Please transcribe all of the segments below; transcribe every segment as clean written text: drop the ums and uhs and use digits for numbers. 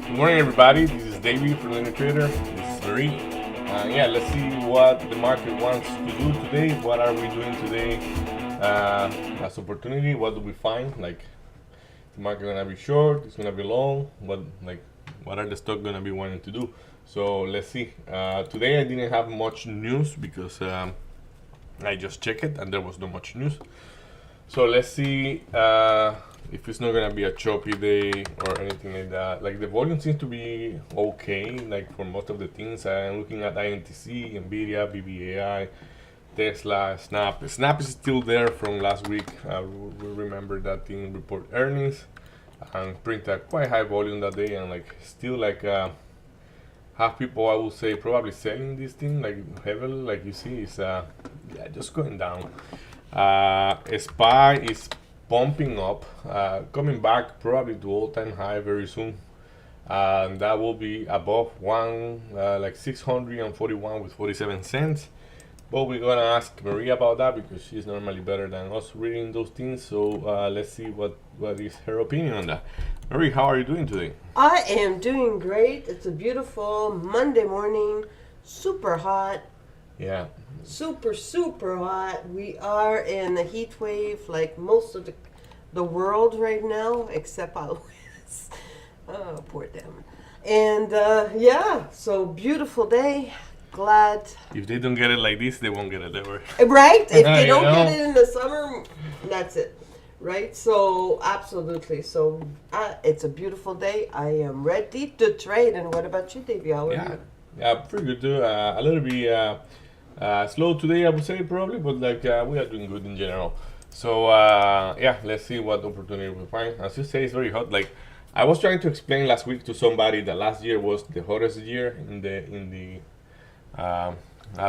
Good morning, everybody. This is David from Linear Trader. This is Marie. Let's see what the market wants to do today. What are we doing today as opportunity? What do we find? Like, the market gonna be short? It's gonna be long? What are the stock gonna be wanting to do? So let's see. Today I didn't have much news because I just checked it and there was not much news. So let's see if it's not gonna be a choppy day or anything like that. Like the volume seems to be okay. Like for most of the things, I'm looking at INTC, Nvidia, BBAI, Tesla, Snap. Snap is still there from last week. We remember that thing report earnings and print a quite high volume that day, and like still like half people I would say probably selling this thing like heavily. Like you see, it's just going down. SPY is pumping up, coming back probably to all-time high very soon, and that will be above one, like 641 with 47 cents. But we're gonna ask Maria about that because she's normally better than us reading those things. So let's see what is her opinion on that. Marie, how are you doing today? I am doing great. It's a beautiful Monday morning, super hot, Yeah, super hot. We are in a heat wave like most of the world right now, except out west. Oh, poor them. And so beautiful day. Glad. if they don't get it like this, they won't get it ever. Right? If they You don't know? get it in the summer, that's it. Right? So, absolutely. So, it's a beautiful day. I am ready to trade. And what about you, Davey? How are you? Yeah, pretty good too. A little bit slow today, I would say probably, but like we are doing good in general. So let's see what opportunity we find. As you say, it's very hot. Like I was trying to explain last week to somebody that last year was the hottest year in the I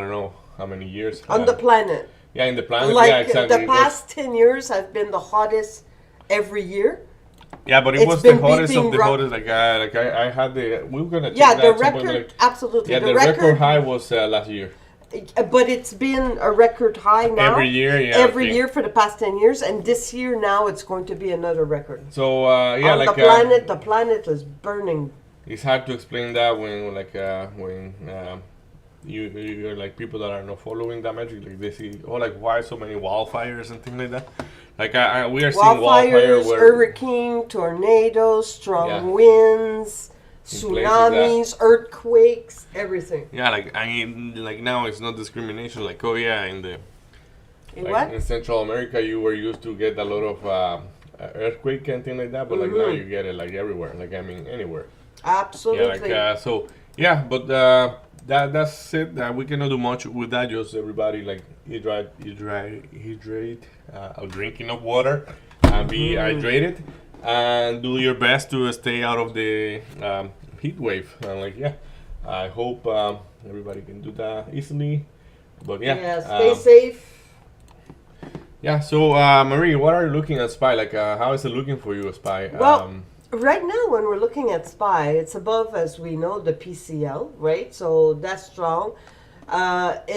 don't know how many years On the planet. Yeah, in the planet. Like Yeah, exactly. the past 10 years have been the hottest every year. Yeah, but it It's was the been hottest of beating the Ru- hottest. I had the. We were gonna check Yeah, that the at some point, record, like, absolutely. yeah, the record high was last year. But it's been a record high now. Every year, yeah. Every okay. year for the past 10 years. And this year now it's going to be another record. So On the planet is burning. it's hard to explain that when you're like people that are not following that metric, like they see like why so many wildfires and things like that. Like we are seeing wildfire Wildfires, where hurricane, tornadoes, strong Yeah. winds, In places tsunamis, earthquakes, everything. like like now it's not discrimination. Like in the In like what? in Central America you were used to get a lot of earthquake and things like that, but like now you get it like everywhere. Like I mean anywhere. Absolutely. But that's it. We cannot do much with that. Just everybody like hydrate, drink enough water, and be hydrated, and do your best to stay out of the heat wave. And I hope everybody can do that easily. But Stay safe. yeah. So Marie, what are you looking at SPY? Like how is it looking for you, SPY? Well, right now, when we're looking at SPY, it's above, as we know, the PCL, right? So that's strong.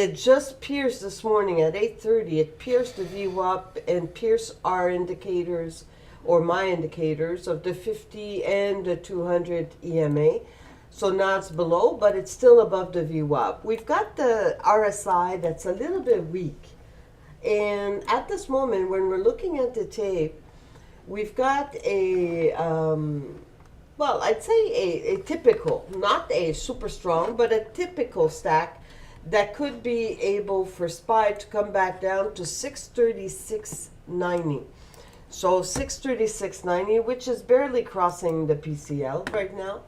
It just pierced this morning at 8:30. It pierced the VWAP and pierced our indicators, or my indicators, of the 50 and the 200 EMA. So now it's below, but it's still above the VWAP. We've got the RSI that's a little bit weak. And at this moment, when we're looking at the tape, we've got I'd say a typical, not a super strong, but a typical stack that could be able for SPY to come back down to 636.90. So 636.90, which is barely crossing the PCL right now.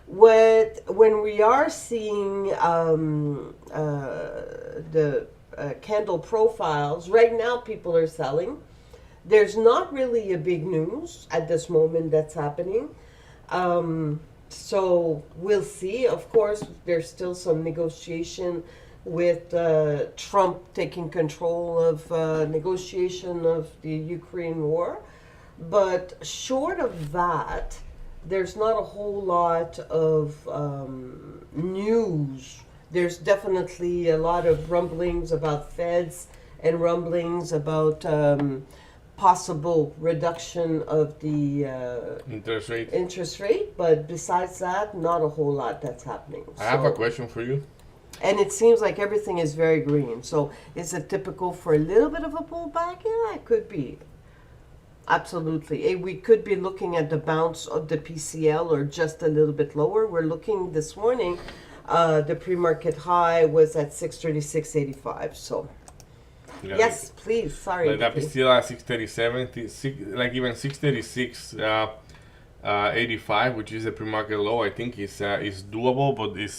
When we are seeing the candle profiles, right now people are selling. There's not really a big news at this moment that's happening. So we'll see. Of course, there's still some negotiation with Trump taking control of negotiation of the Ukraine war. But short of that, there's not a whole lot of news. There's definitely a lot of rumblings about feds and rumblings about possible reduction of the Interest rate. interest rate, but besides that, not a whole lot that's happening. I have a So- question for you. And it seems like everything is very green. So is it typical for a little bit of a pullback? Yeah, it could be. Absolutely. We could be looking at the bounce of the PCL or just a little bit lower. We're looking this morning, the pre-market high was at 636.85. So Yeah, yes, please. Sorry. like that Vicky. still at 637, like even 636, 85, which is a pre-market low. I think is doable, but it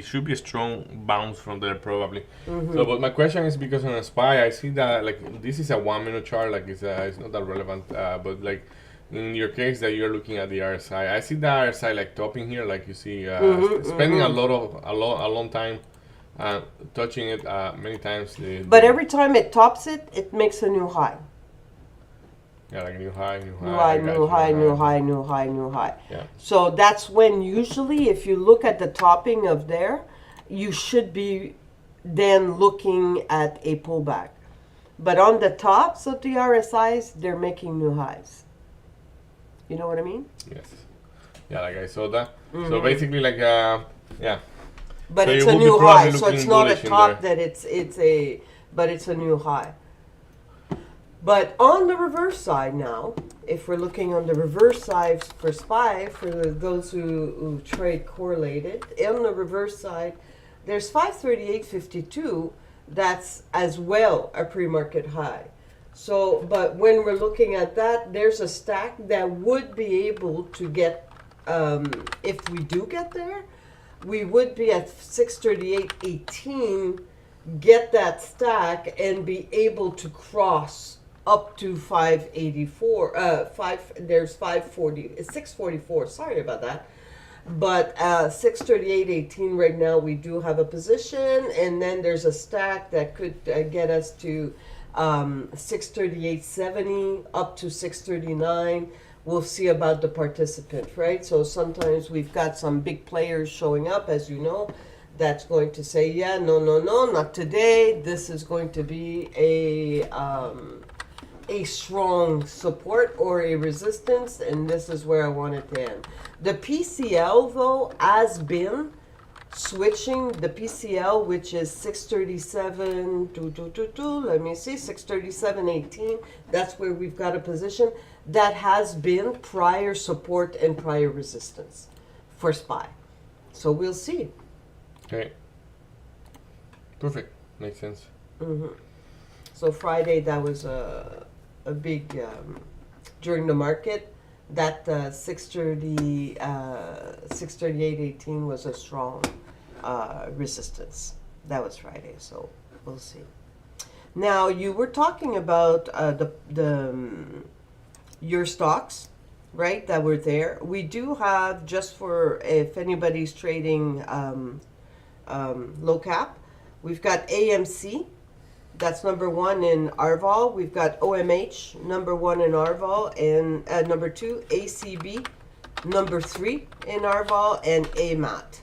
should be a strong bounce from there probably. So, but my question is because on a SPY, I see that like this is a 1 minute chart, like it's not that relevant, but like in your case that you're looking at the RSI, I see the RSI like topping here, like you see, spending a long time. Touching it many times. But every time it tops it, it makes a new high. Yeah, like new high, new high, New high, I got new you, high, new high, new high, new high. Yeah. So that's when usually, if you look at the topping of there, you should be then looking at a pullback. But on the tops of the RSIs, they're making new highs. You know what I mean? Yes. Yeah, like I saw that. So basically, like, yeah. But So it's you a will be new probably high, so it's looking not a bullish in top there. that it's a new high. But on the reverse side now, if we're looking on the reverse side for SPY, for those who trade correlated, on the reverse side, there's 538.52. That's as well a pre-market high. So, but when we're looking at that, there's a stack that would be able to get, if we do get there, we would be at 638.18, get that stack and be able to cross up to 584. There's 540, 644. Sorry about that. But 638.18 right now we do have a position, and then there's a stack that could get us to 638.70 up to 639. We'll see about the participant, right? So sometimes we've got some big players showing up, as you know, that's going to say, yeah, no, not today. This is going to be a strong support or a resistance, and this is where I want it to end. The PCL, though, has been switching. The PCL, which is 637, let me see, 637.18, that's where we've got a position. That has been prior support and prior resistance for SPY. So we'll see. Okay. Perfect. Makes sense. So Friday, that was a big, during the market, that 638.18 was a strong resistance. That was Friday, so we'll see. Now, you were talking about your stocks, right, that were there. We do have, just for if anybody's trading low cap, we've got AMC. That's number one in Arval. We've got OMH, number one in Arval, and number two, ACB, number three in Arval, and AMAT.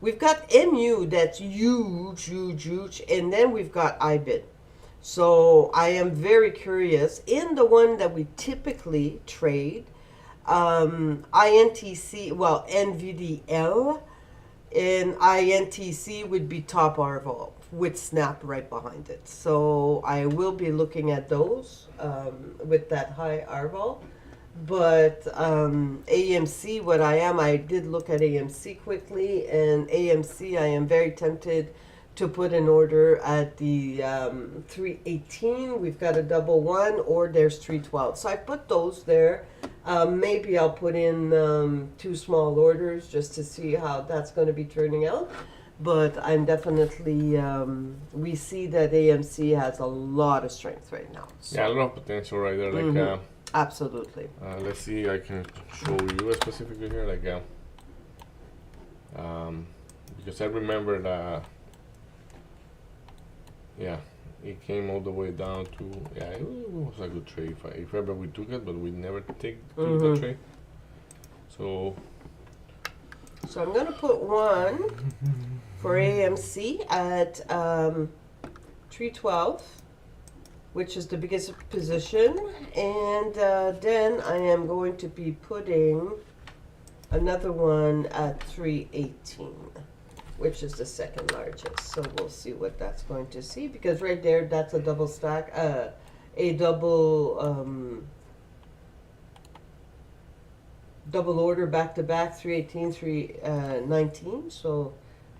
We've got MU, that's huge, and then we've got IBID. So I am very curious. In the one that we typically trade, INTC, well, NVDL, and INTC would be top Arval, with Snap right behind it. So I will be looking at those with that high Arval. But AMC, I did look at AMC quickly, and AMC I am very tempted to put an order at the 318. We've got a double one, or there's 312. So I put those there. Maybe I'll put in 2 small orders just to see how that's going to be turning out. But I'm definitely, we see that AMC has a lot of strength right now. So, Yeah, a lot of potential right there. Like, absolutely. let's see. I can show you specifically here, like, because I remember that. Yeah, it came all the way down to, yeah, it was a good trade if ever we took it, but we never took the trade. So I'm going to put one for AMC at 312 which is the biggest position. And then I am going to be putting another one at 318, which is the second largest. So we'll see what that's going to see, because right there, that's a double stack, a double order back to back, 318, 319. So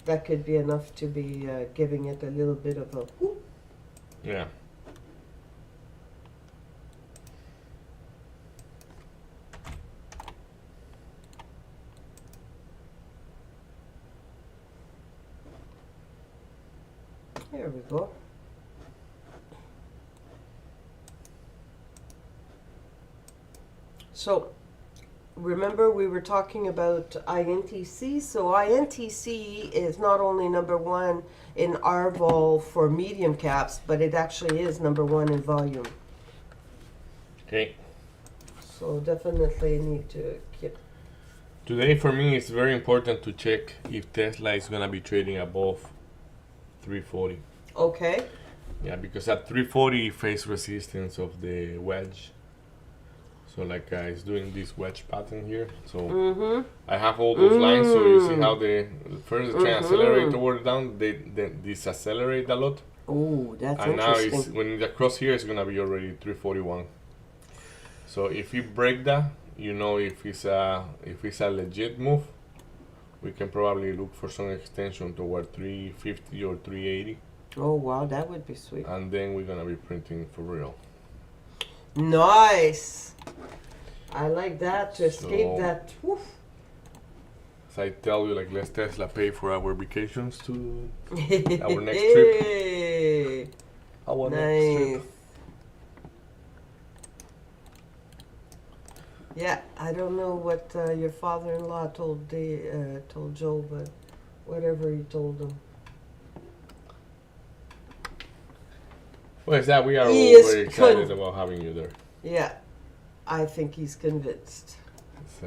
that could be enough to be giving it a little bit of a whoop. Yeah. There we go. So remember we were talking about INTC. So INTC is not only number one in RVOL for medium caps, but it actually is number one in volume. Okay. So definitely need to keep. Today for me it's very important to check if Tesla is gonna be trading above 340. Okay. Yeah, because at 340 you face resistance of the wedge. So like it's doing this wedge pattern here. So I have all those lines. So you see how they first they try and accelerate toward down, they decelerate a lot. Oh, that's And now interesting. it's when the cross here is gonna be already 341. So if you break that, you know if it's a legit move. We can probably look for some extension toward 350 or 380, Oh wow, that would be sweet. and then we're gonna be printing for real. Nice. I like that, to escape So- that. Woof. As I tell you, like let's Tesla pay for our vacations to Our next trip. our next Nice. trip. Yeah, I don't know what your father-in-law told Joe, but whatever he told him. Well, is that we are all He is very excited con- about having you there. Yeah, I think he's convinced. It's,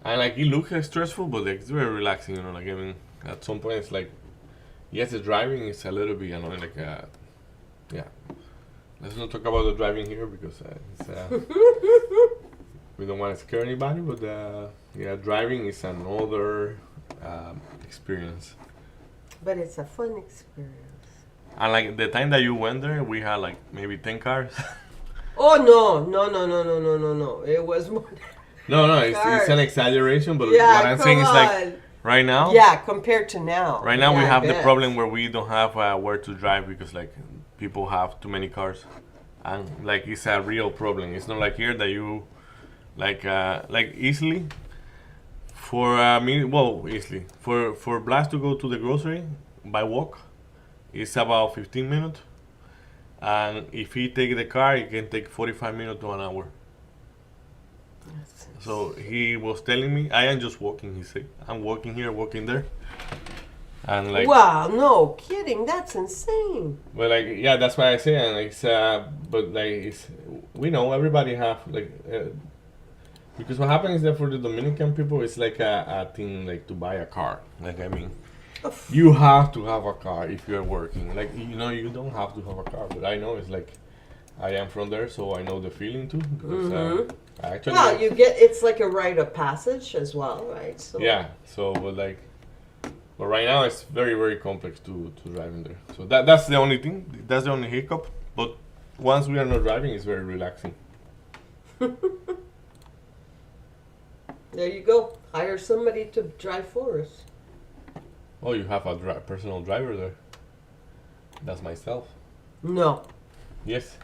and like it looks stressful, but like it's very relaxing. You know, like I mean, at some point it's like, yes, the driving is a little bit annoying. Like, yeah. Let's not talk about the driving here because it's, we don't want to scare anybody. But yeah, driving is another experience. But it's a fun experience. And like the time that you went there, we had like maybe 10 cars. Oh no! It was more. No, it's Cars. an exaggeration. But Yeah, what I'm saying is like right now. Yeah, compared to now. Right now Yeah, we I have the bet. problem where we don't have where to drive because like people have too many cars, and like it's a real problem. It's not like here that you like easily for easily for Blas to go to the grocery by walk, it's about 15 minutes, and if he take the car, it can take 45 minutes to an hour. So he was telling me, I am just walking. He said, I'm walking here, walking there, and like. Wow, no kidding. That's insane. Well, like yeah, that's why I say, and it's but like it's we know everybody have like because what happens is that for the Dominican people, it's like a thing like to buy a car. Like I mean, you have to have a car if you're working. Like you know, you don't have to have a car, but I know it's like I am from there, so I know the feeling too. Because I actually Well, it's like a rite of passage as well, right? So yeah. So but like. But right now it's very very complex to drive in there. So that's the only thing. That's the only hiccup. But once we are not driving, it's very relaxing. There you go. Hire somebody to drive for us. Oh, you have a personal driver there. That's myself. No. Yes.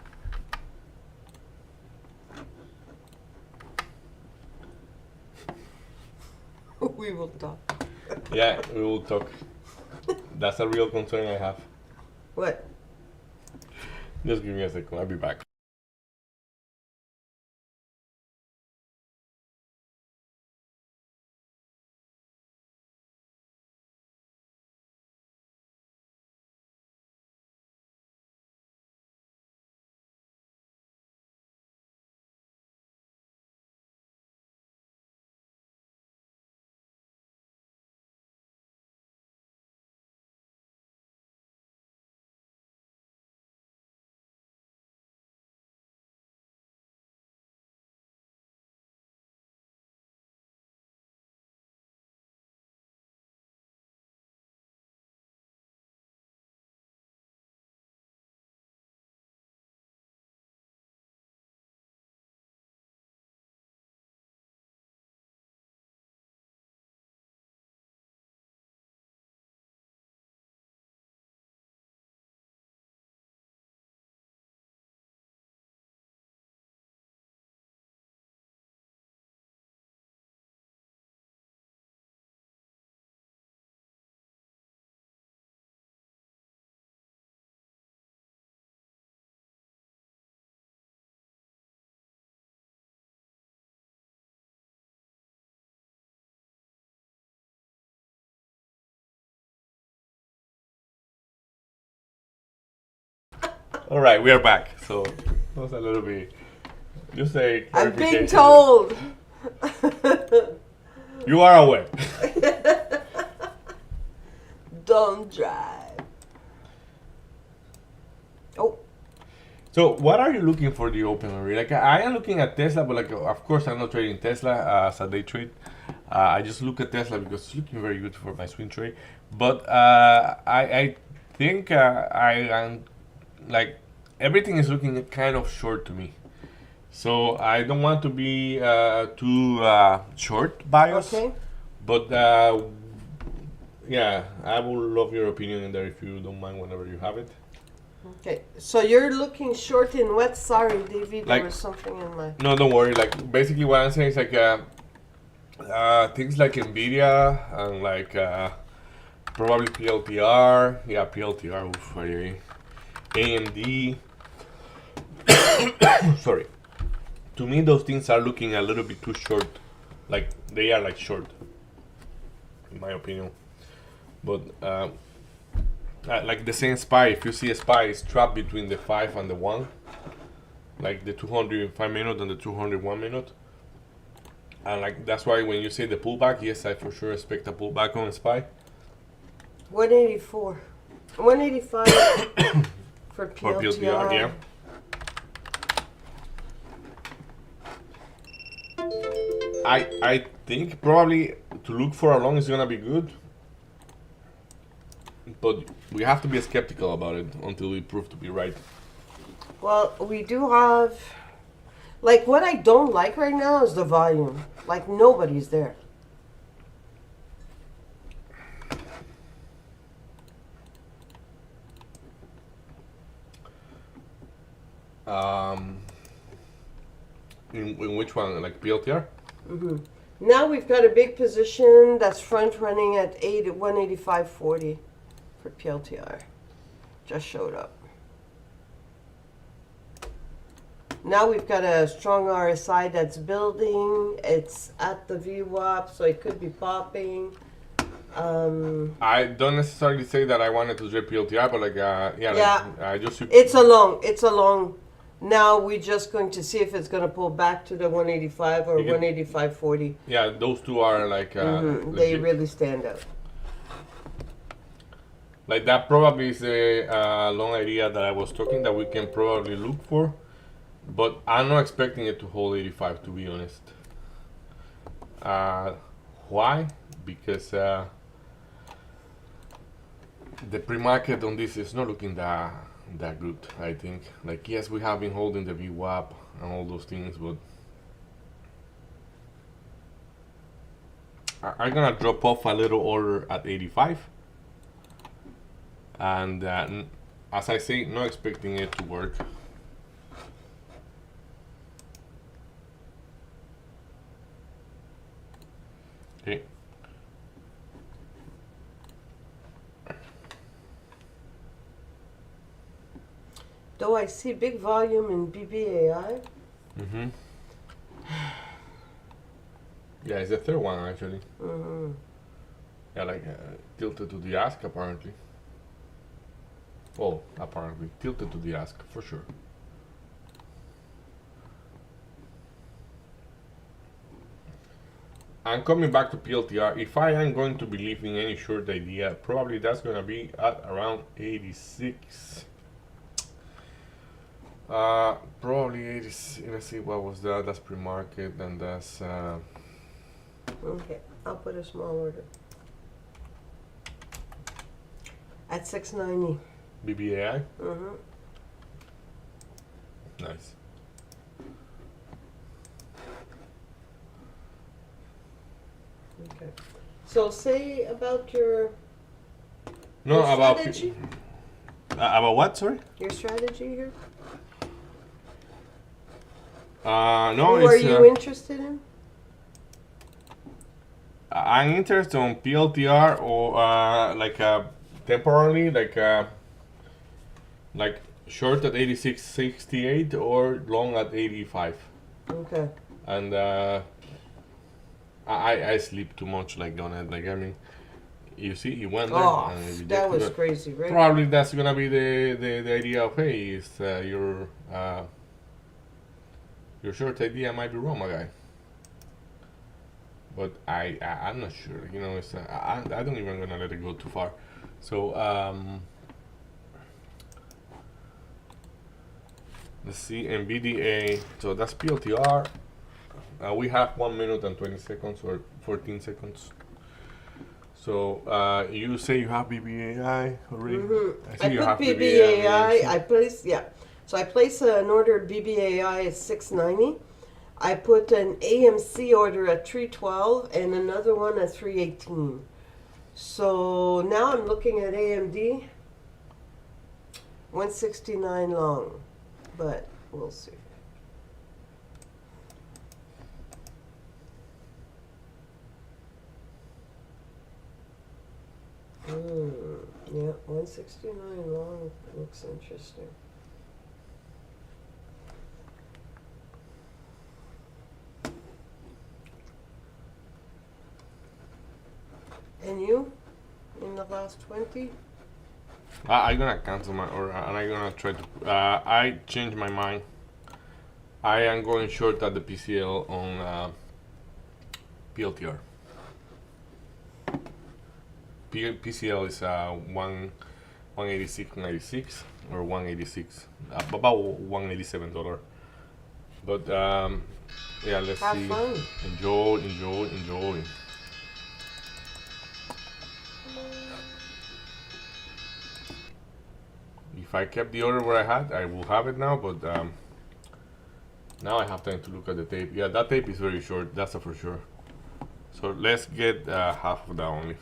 We will talk. Yeah, we will talk. That's a real concern I have. What? Just give me a second. I'll be back. All right, we are back. So that was a little bit. Just a I'm being clarification. told. You are aware. Don't drive. Oh, So, what are you looking for the opener? Like, I am looking at Tesla, but like, of course, I'm not trading Tesla as a day trade. I just look at Tesla because it's looking very good for my swing trade. But I think I am like everything is looking kind of short to me. So I don't want to be too short bias. okay. But yeah, I would love your opinion in there if you don't mind whenever you have it. Okay. So you're looking short in what? Sorry, David, there Like- was something in my. No, don't worry. Like basically, what I'm saying is like things like Nvidia and like probably PLTR. Yeah, PLTR. Oof, AMD. Sorry. To me, those things are looking a little bit too short. Like they are like short, in my opinion. But like the same SPY. If you see a SPY, it's trapped between the 5 and the 1. Like the 205 minute and the 201 minute. And like that's why when you say the pullback, yes, I for sure expect a pullback on SPY 184. 185 for PLTR. or PLTR. Yeah. I think probably to look for a long is gonna be good, but we have to be skeptical about it until we prove to be right. Well, we do have. Like, what I don't like right now is the volume. Like, nobody's there. In which one? Like PLTR? Now we've got a big position that's front running at 185.40 for PLTR. Just showed up. Now we've got a strong RSI that's building. It's at the VWAP, so it could be popping. I don't necessarily say that I wanted to trade PLTR, but like yeah, Yeah. like, I just It's a long. It's a long. Now we're just going to see if it's going to pull back to the 185 or You can- 185.40. yeah, those two are like They legit. really stand out. Like that probably is a long idea that I was talking that we can probably look for, but I'm not expecting it to hold 85 to be honest. Why? Because the pre-market on this is not looking that good. I think. Like yes, we have been holding the VWAP and all those things, but I'm gonna drop off a little order at 85. And as I say, not expecting it to work. Okay. Though I see big volume in BBAI. Mm-hmm. Yeah, it's the third one actually. Yeah, like tilted to the ask apparently. Well, apparently tilted to the ask for sure. I'm coming back to PLTR. If I am going to be leaving any short idea, probably that's gonna be at around 86. Probably 80. Let's see, what was that? That's pre-market, and that's Okay, I'll put a small order. At 690. BBAI. Mm-hmm. Nice. Okay. So say about your No, your about strategy. about what? Sorry. Your strategy here. No, Who are it's. you interested in? I'm interested on PLTR or like temporarily, like short at 86.68 or long at 85. Okay. And I sleep too much like on it. Like I mean, You see, he went there Oh, and he rejected that was it. crazy, right? Probably that's gonna be the idea of, hey, is your short idea might be wrong, my guy. But I'm not sure. You know, it's I don't even gonna let it go too far. So let's see, NVDA. So that's PLTR. We have 1 minute and 20 seconds or 14 seconds. So you say you have BBAI already? Mm-hmm. I see you put have BBAI. I place So I place an order at BBAI at 690. I put an AMC order at 312 and another one at 318. So now I'm looking at AMD 169 long, but we'll see. Yeah, 169 long looks interesting. And you, in the last 20? I'm gonna cancel my order and I'm gonna try to. I changed my mind. I am going short at the PCL on PLTR. PCL is 186.96 or 186, about $187. But yeah, let's Have see. fun. Enjoy. If I kept the order where I had, I will have it now. But now I have time to look at the tape. Yeah, that tape is very short. That's for sure. So let's get half of that only.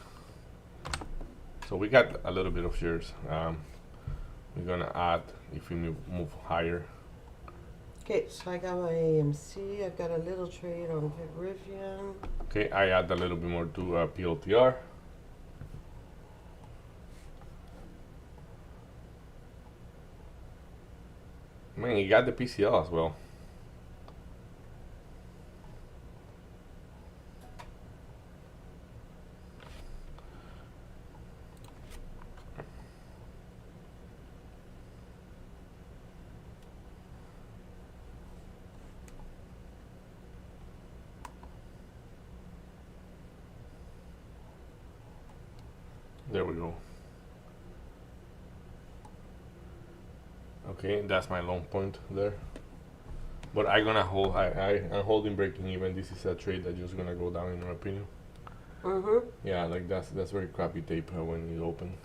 So we got a little bit of shares. We're gonna add if we move higher. Okay, so I got my AMC. I got a little trade on Rivian. Okay, I add a little bit more to PLTR. Man, you got the PCL as well. There we go. Okay, that's my long point there. But I'm gonna hold. I'm holding breaking even. This is a trade that's just gonna go down, in my opinion. Yeah, like that's very crappy tape when you open.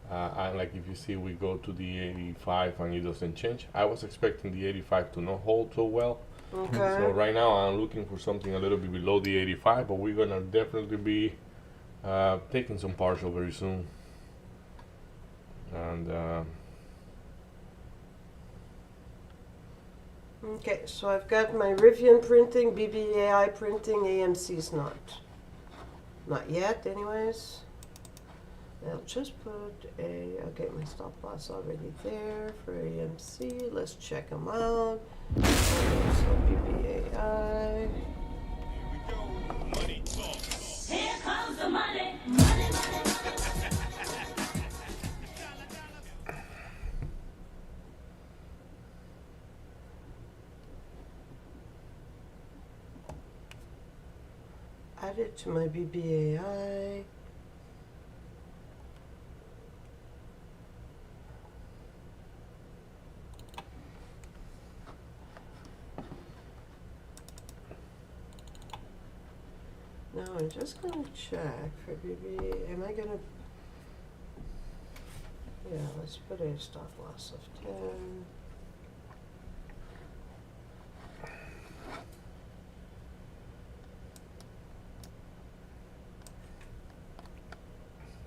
And like if you see, we go to the 85 and it doesn't change. I was expecting the 85 to not hold so well. Okay. So right now I'm looking for something a little bit below the 85, but we're gonna definitely be taking some partial very soon. And Okay, so I've got my Rivian printing, BBAI printing, AMC's not. Not yet, anyways. I'll just put okay, my stop loss already there for AMC. Let's check them out. So BBAI. Here comes the money. Add it to my BBAI. Now I'm just gonna check for BB. Am I gonna? Yeah, let's put a stop loss of 10.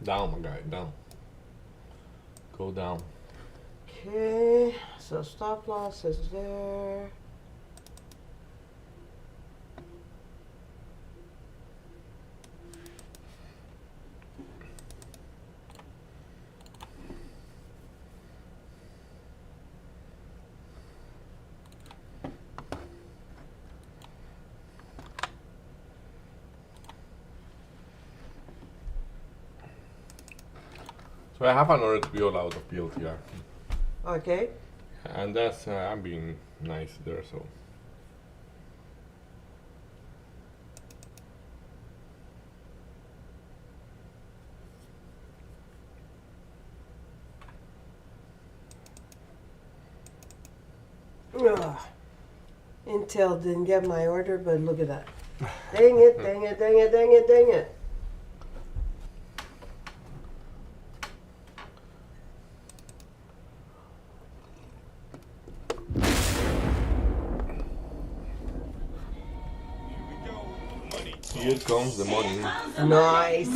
down, my guy, down. Go down. Okay, so stop loss is there. So I have another PO out of PLTR, Okay. and that's I'm being nice there. So Ugh. Intel didn't get my order, but look at that. Dang it, dang it, dang it, dang it, dang it. here comes the money. Nice.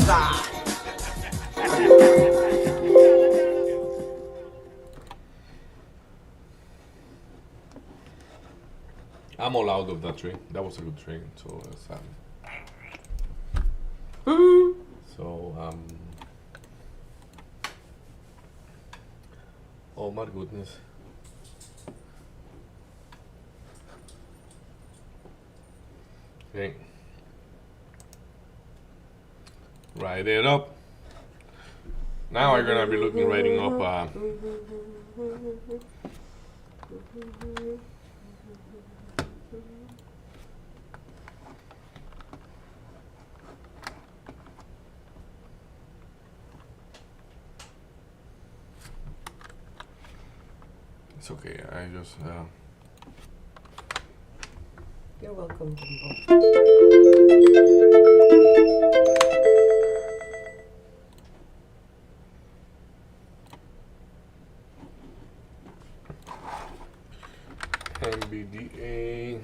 I'm all out of that trade. That was a good trade. So oh my goodness. Okay. Write it up. Now we're gonna be writing up. It's okay. I just. You're welcome, Jimbo. MBDA.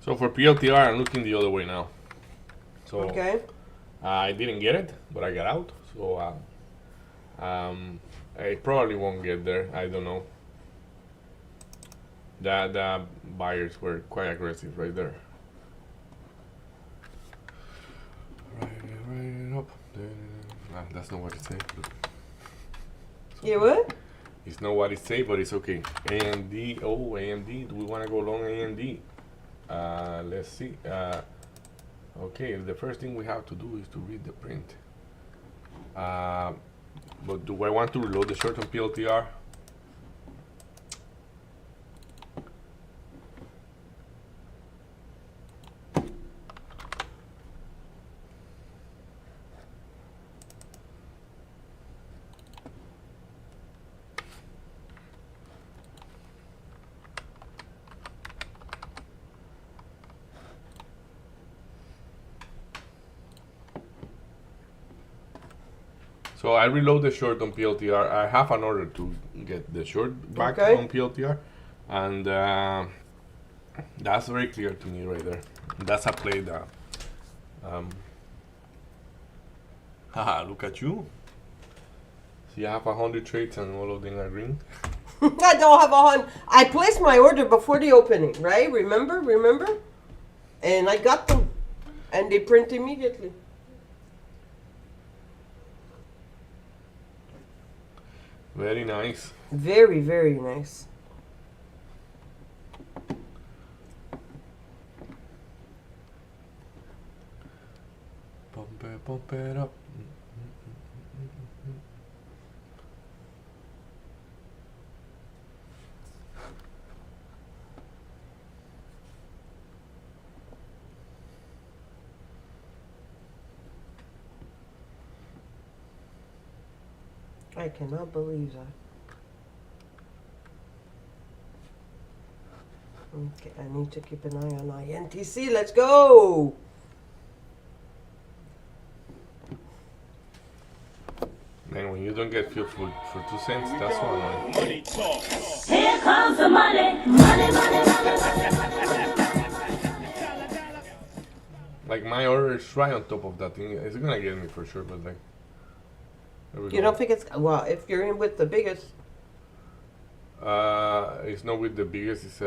So for PLTR, I'm looking the other way now. So Okay. I didn't get it, but I got out. So I probably won't get there. I don't know. The buyers were quite aggressive right there. Write it up. That's not what it says. You what? It's not what it says, but it's okay. AMD. Oh, AMD. Do we want to go long AMD? Let's see. Okay, the first thing we have to do is to read the print. But do I want to reload the short on PLTR? So I reload the short on PLTR. I have an order to get the short back Okay. on PLTR, and that's very clear to me right there. That's a play that. Haha! Look at you. See, I have 100 trades and all of them are green. I don't have I placed my order before the opening, right? Remember? And I got them. And they print immediately. Very nice. Very, very nice. Pump it up. I cannot believe that. Okay, I need to keep an eye on INTC. Let's go! Man, when you don't get fuel for 2 cents, that's so annoying. Here comes the money. Money, money, money. Like my order is right on top of that thing. It's gonna get me for sure, but like. There we You go. don't think it's... Well, if you're in with the biggest... It's not with the biggest.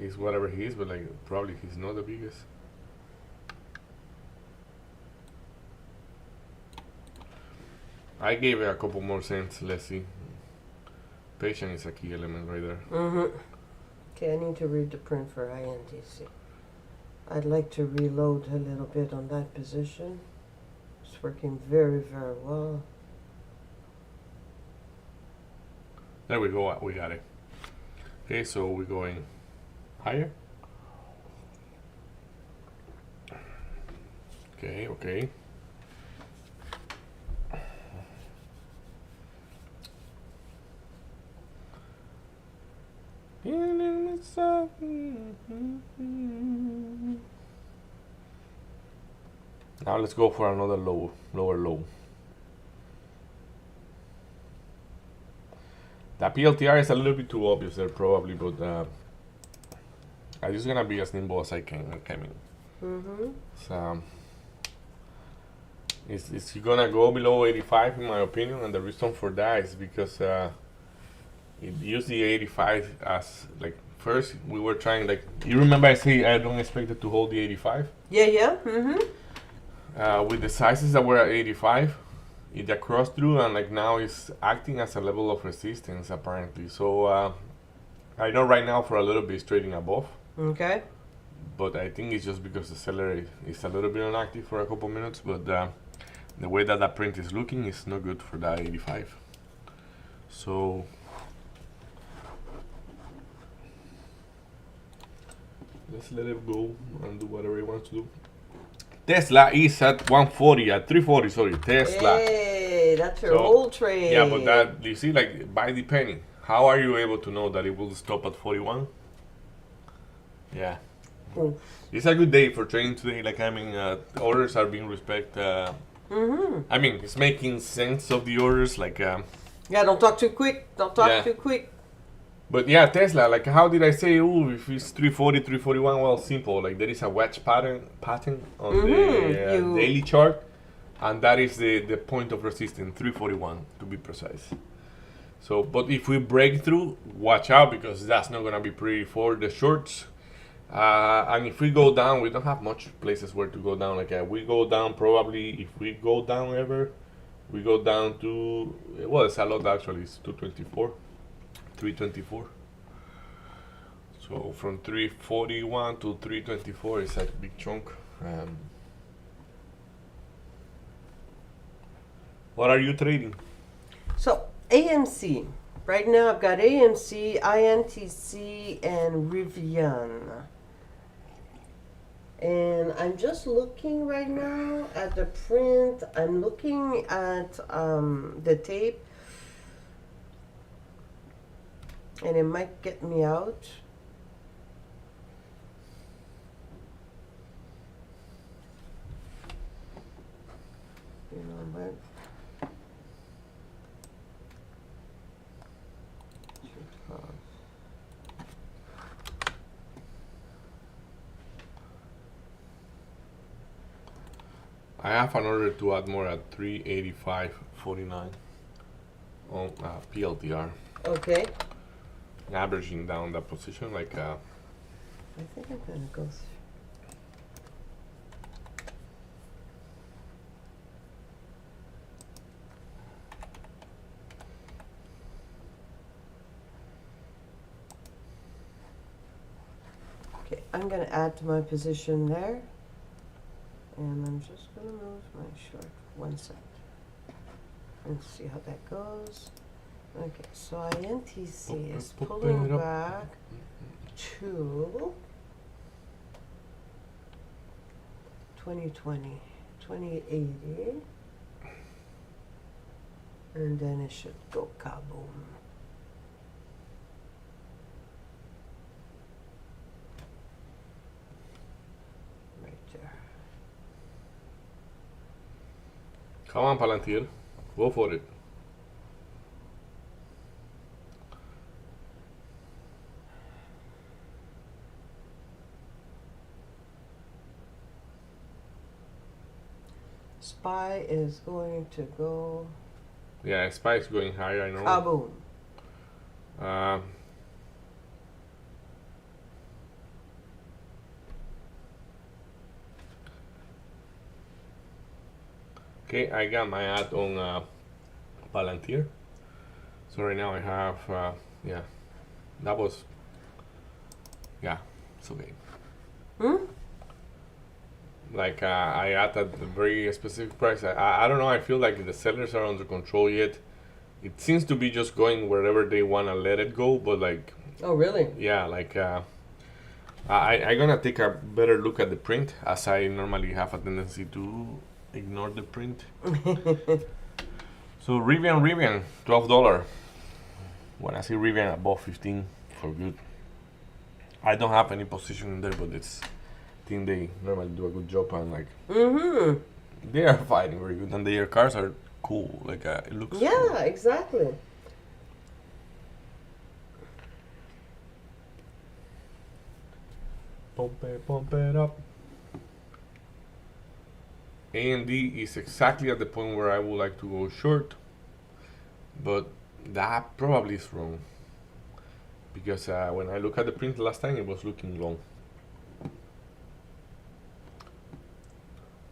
It's whatever he is, but like probably he's not the biggest. I gave it a couple more cents. Let's see. Patience is a key element right there. Mm-hmm. Okay, I need to read the print for INTC. I'd like to reload a little bit on that position. It's working very, very well. There we go. We got it. Okay, so we're going higher. Okay, okay. Now let's go for another lower low. The PLTR is a little bit too obvious there probably, but I'm just gonna be as nimble as I can. Mm-hmm. So, it's gonna go below 85 in my opinion, and the reason for that is because it used the 85 as like first we were trying, like, you remember I say I don't expect it to hold the 85 Yeah, yeah. Mm-hmm. with the sizes that were at 85. It crossed through and like now it's acting as a level of resistance apparently. So I know right now for a little bit it's trading above, Okay. but I think it's just because the seller is a little bit inactive for a couple minutes. But the way that that print is looking is not good for that 85. So let's let it go and do whatever it wants to do. Tesla is at 140, at 340, sorry, Tesla. Hey, that's your So, whole trade. Yeah, but that, you see, like, by the penny, how are you able to know that it will stop at 41? Yeah. Oof. It's a good day for trading today. Like, I mean, orders are being respected. I mean, it's making sense of the orders. Like, Yeah, don't talk too quick. Don't talk Yeah. too quick. but yeah, Tesla, like, how did I say, oh, if it's 340, 341? Well, simple. Like, there is a wedge pattern on the You- daily chart. And that is the point of resistance, 341 to be precise. So, but if we break through, watch out because that's not gonna be pretty for the shorts. And if we go down, we don't have much places where to go down. Like we go down probably, if we go down ever, we go down to, well, it's a lot actually. It's 224, 324. So from 341 to 324 is a big chunk. What are you trading? So AMC. Right now I've got AMC, INTC, and Rivian. And I'm just looking right now at the print. I'm looking at the tape. And it might get me out. You know what? I have an order to add more at 385.49 on PLTR, Okay. averaging down that position like I think I'm gonna go through. Okay, I'm gonna add to my position there. And I'm just gonna move my short 1 second. And see how that goes. Okay, so INTC is pulling back to 2020, 2080. And then it should go kaboom. Right there. Come on, Palantir, go for it. SPY is going to go Yeah, Spike's going higher, I know. kaboom. Okay, I got my ad on Palantir. So right now I have, yeah, that was, yeah, it's okay. Like I add at a very specific price. I don't know. I feel like the sellers are under control yet. It seems to be just going wherever they wanna let it go. But like, Oh, really? yeah, like I gonna take a better look at the print, as I normally have a tendency to ignore the print. So Rivian, $12. When I see Rivian above 15, for good. I don't have any position in there, but it's I think they normally do a good job, and like they are fighting very good, and their cars are cool. Like it looks Yeah, cool. exactly. Pump it up. AMD is exactly at the point where I would like to go short, but that probably is wrong, because when I look at the print last time, it was looking long.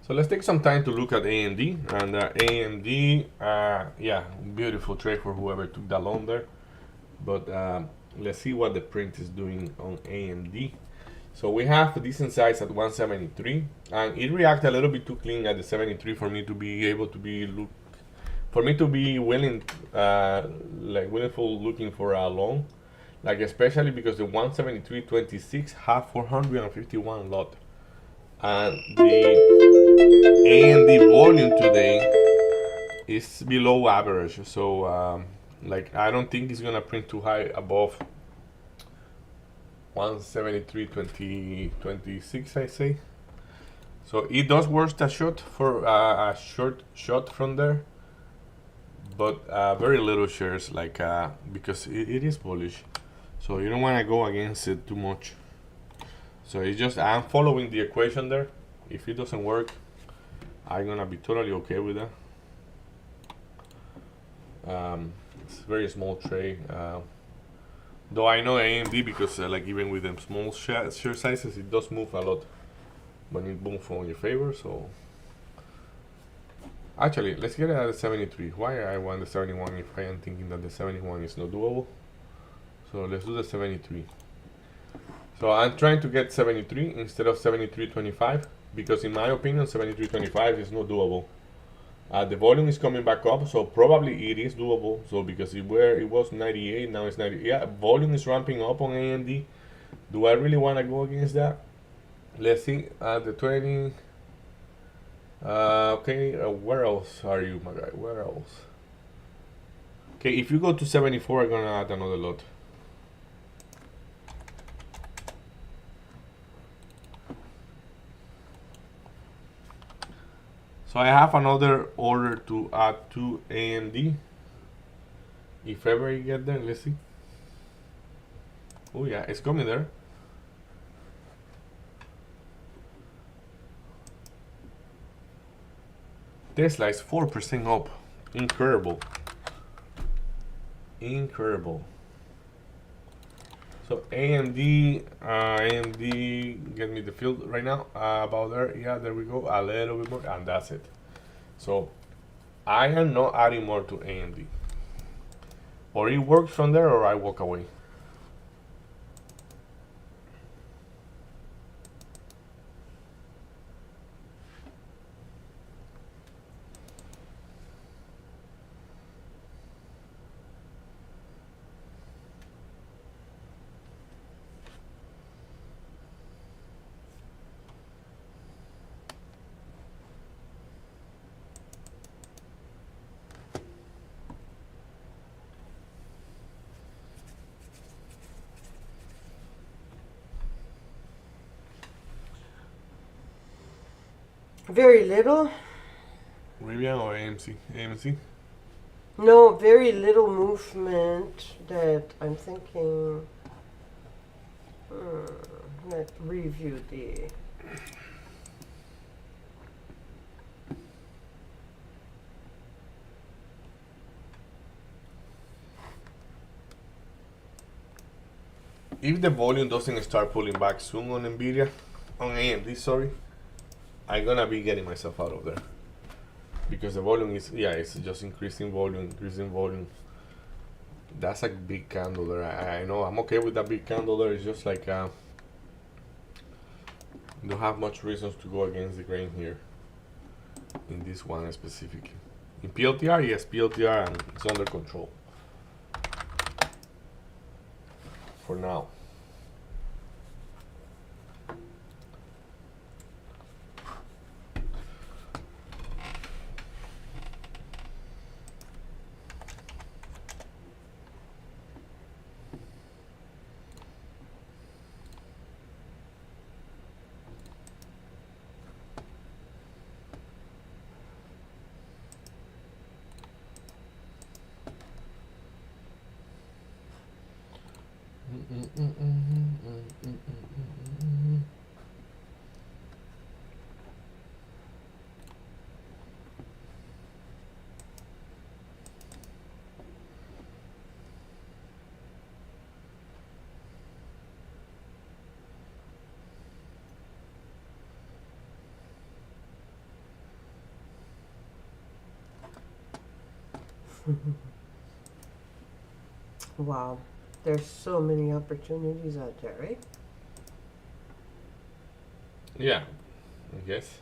So let's take some time to look at AMD, and AMD, yeah, beautiful trade for whoever took that long there, but let's see what the print is doing on AMD. So we have a decent size at 173, and it reacted a little bit too clean at the 73 for me to be able to be willing, like willful looking for a long, like especially because the 173.26 have 451 lot, and the AMD volume today is below average. So like I don't think it's gonna print too high above 173.26, I say. So it does worth a shot for a short shot from there, but very little shares, like because it is bullish, so you don't want to go against it too much. So it's just I'm following the equation there. If it doesn't work, I'm gonna be totally okay with that. It's a very small trade. Though I know AMD, because like even with them small share sizes, it does move a lot when it moves on your favor. So actually, let's get it at the 73. Why I want the 71 if I am thinking that the 71 is not doable? So let's do the 73. So I'm trying to get 73 instead of 73.25, because in my opinion 73.25 is not doable. The volume is coming back up, so probably it is doable. So because it was 98, now it's 90. Yeah, volume is ramping up on AMD. Do I really want to go against that? Let's see. The 20. Okay, where else are you, my guy? Where else? Okay, if you go to 74, I'm gonna add another lot. So I have another order to add to AMD. If ever you get there, let's see. Oh yeah, it's coming there. Tesla is 4% up. Incredible. Incredible. So AMD, get me the field right now, about there. Yeah, there we go. A little bit more, and that's it. So I am not adding more to AMD. Or it works from there, or I walk away. Very little. Rivian or AMC? AMC? No, very little movement that I'm thinking. Let's review the. If the volume doesn't start pulling back soon on NVIDIA, on AMD, sorry, I'm gonna be getting myself out of there. because the volume is, yeah, it's just increasing volume, That's a big candle there. I know I'm okay with that big candle there. It's just like don't have much reasons to go against the grain here in this one specifically. In PLTR, yes, PLTR, and it's under control for now. Wow, there's so many opportunities out there, right? Yeah, I guess.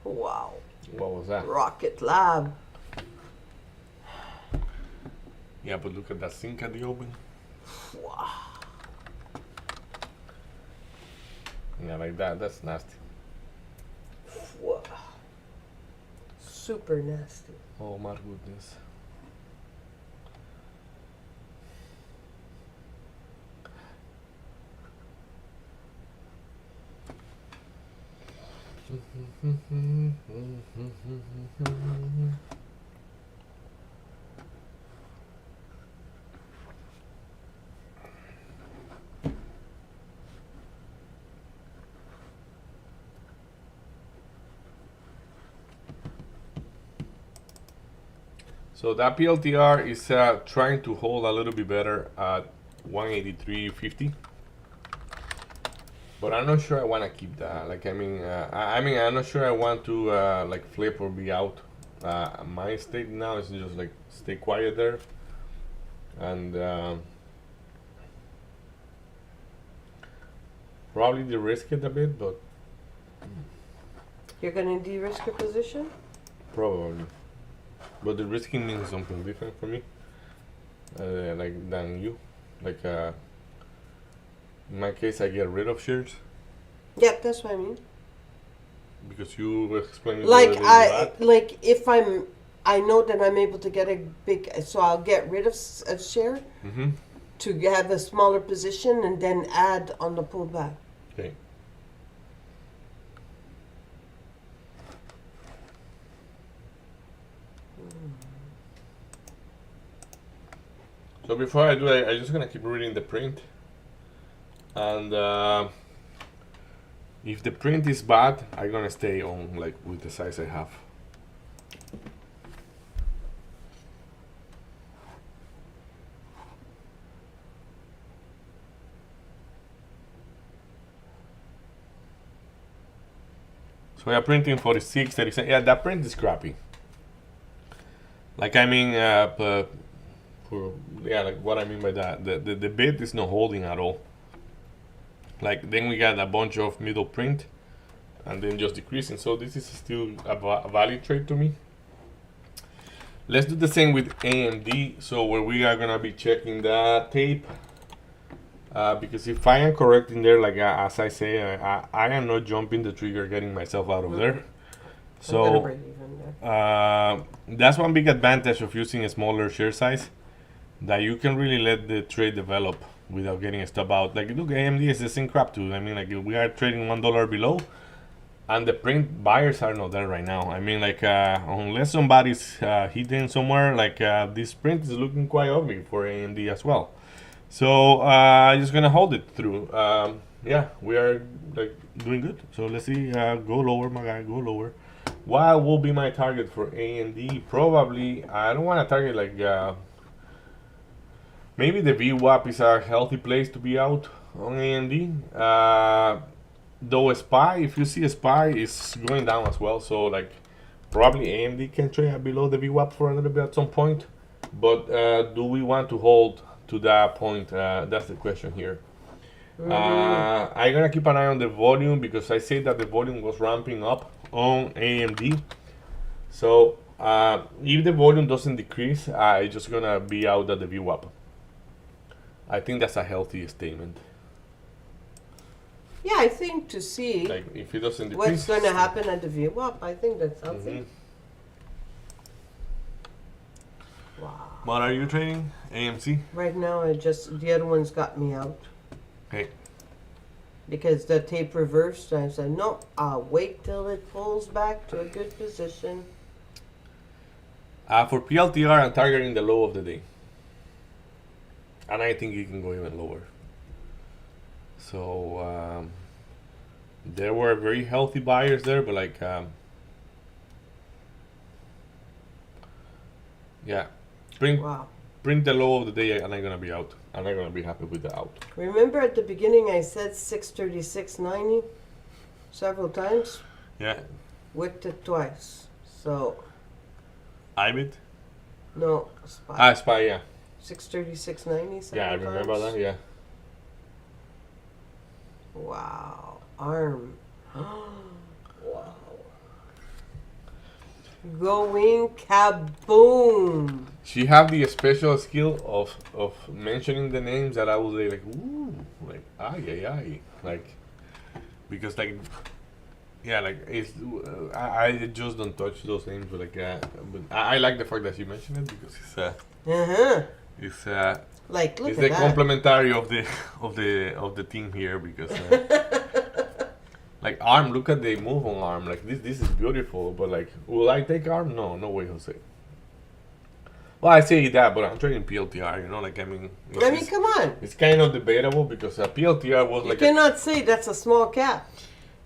Wow, What was that? Rocket Lab. Yeah, but look at that sink at the open. Wow. Yeah, like that. That's nasty. Wow. Super nasty. Oh my goodness. So that PLTR is trying to hold a little bit better at 183.50, but I'm not sure I want to keep that. Like, I mean, I'm not sure I want to like flip or be out. My state now is just like stay quiet there, and probably de-risk it a bit, but You're gonna de-risk your position? probably. But the risking means something different for me, like than you. Like in my case, I get rid of shares Yeah, that's what I mean. because you explained Like the like if I know that I'm able to get a big, so I'll get rid of a share Mm-hmm. to have a smaller position and then add on the pullback. Okay. So before I do, I'm just gonna keep reading the print, and if the print is bad, I'm gonna stay on like with the size I have. So we are printing 46, 37. Yeah, that print is crappy. Like I mean, like what I mean by that, the bid is not holding at all. Like then we got a bunch of middle print, and then just decreasing. So this is still a valid trade to me. Let's do the same with AMD. So where we are gonna be checking the tape, because if I am correct in there, like as I say, I am not jumping the trigger, getting myself out of there. I'm gonna So break even there. that's one big advantage of using a smaller share size, that you can really let the trade develop without getting a stop out. Like look, AMD is the same crap too. I mean, like we are trading $1 below, and the print buyers are not there right now. I mean, like unless somebody's hidden somewhere, like this print is looking quite ugly for AMD as well. So I'm just gonna hold it through. Yeah, we are like doing good. So let's see. Go lower, my guy. Go lower. What will be my target for AMD? Probably I don't want to target like maybe the VWAP is a healthy place to be out on AMD. Though a SPY, if you see a SPY, is going down as well. So like probably AMD can trade below the VWAP for a little bit at some point. But do we want to hold to that point? That's the question here. I'm gonna keep an eye on the volume, because I say that the volume was ramping up on AMD. So if the volume doesn't decrease, I'm just gonna be out at the VWAP. I think that's a healthy statement. Yeah, I think to see Like if it doesn't decrease, what's going to happen at the VWAP, I think that's healthy. Wow. What are you trading? AMC? Right now, the other one's got me out. Okay. Because the tape reversed, I said, no, I'll wait till it pulls back to a good position. For PLTR, I'm targeting the low of the day. And I think it can go even lower. So there were very healthy buyers there, but like yeah, print Wow. the low of the day, and I'm gonna be out. I'm not gonna be happy with the out. Remember at the beginning I said 636.90 several times? Yeah, Wicked it twice. So, IBIT. no, SPY. SPY, yeah. 636.90 Yeah, I several remember times. that. Yeah. Wow. ARM. Wow. Going kaboom. She have the special skill of mentioning the names that I would say like ooh, like ay, like, because like yeah, like it's I just don't touch those names, but like but I like the fact that she mentioned it, because it's Like, look it's at the that. complementary of the team here, because like ARM, look at the move on ARM, like this is beautiful, but like will I take ARM? No way, Jose. Well, I say that, but I'm trading PLTR, you know, like I mean Come on. it's kind of debatable, because PLTR was You like cannot say that's a small cap.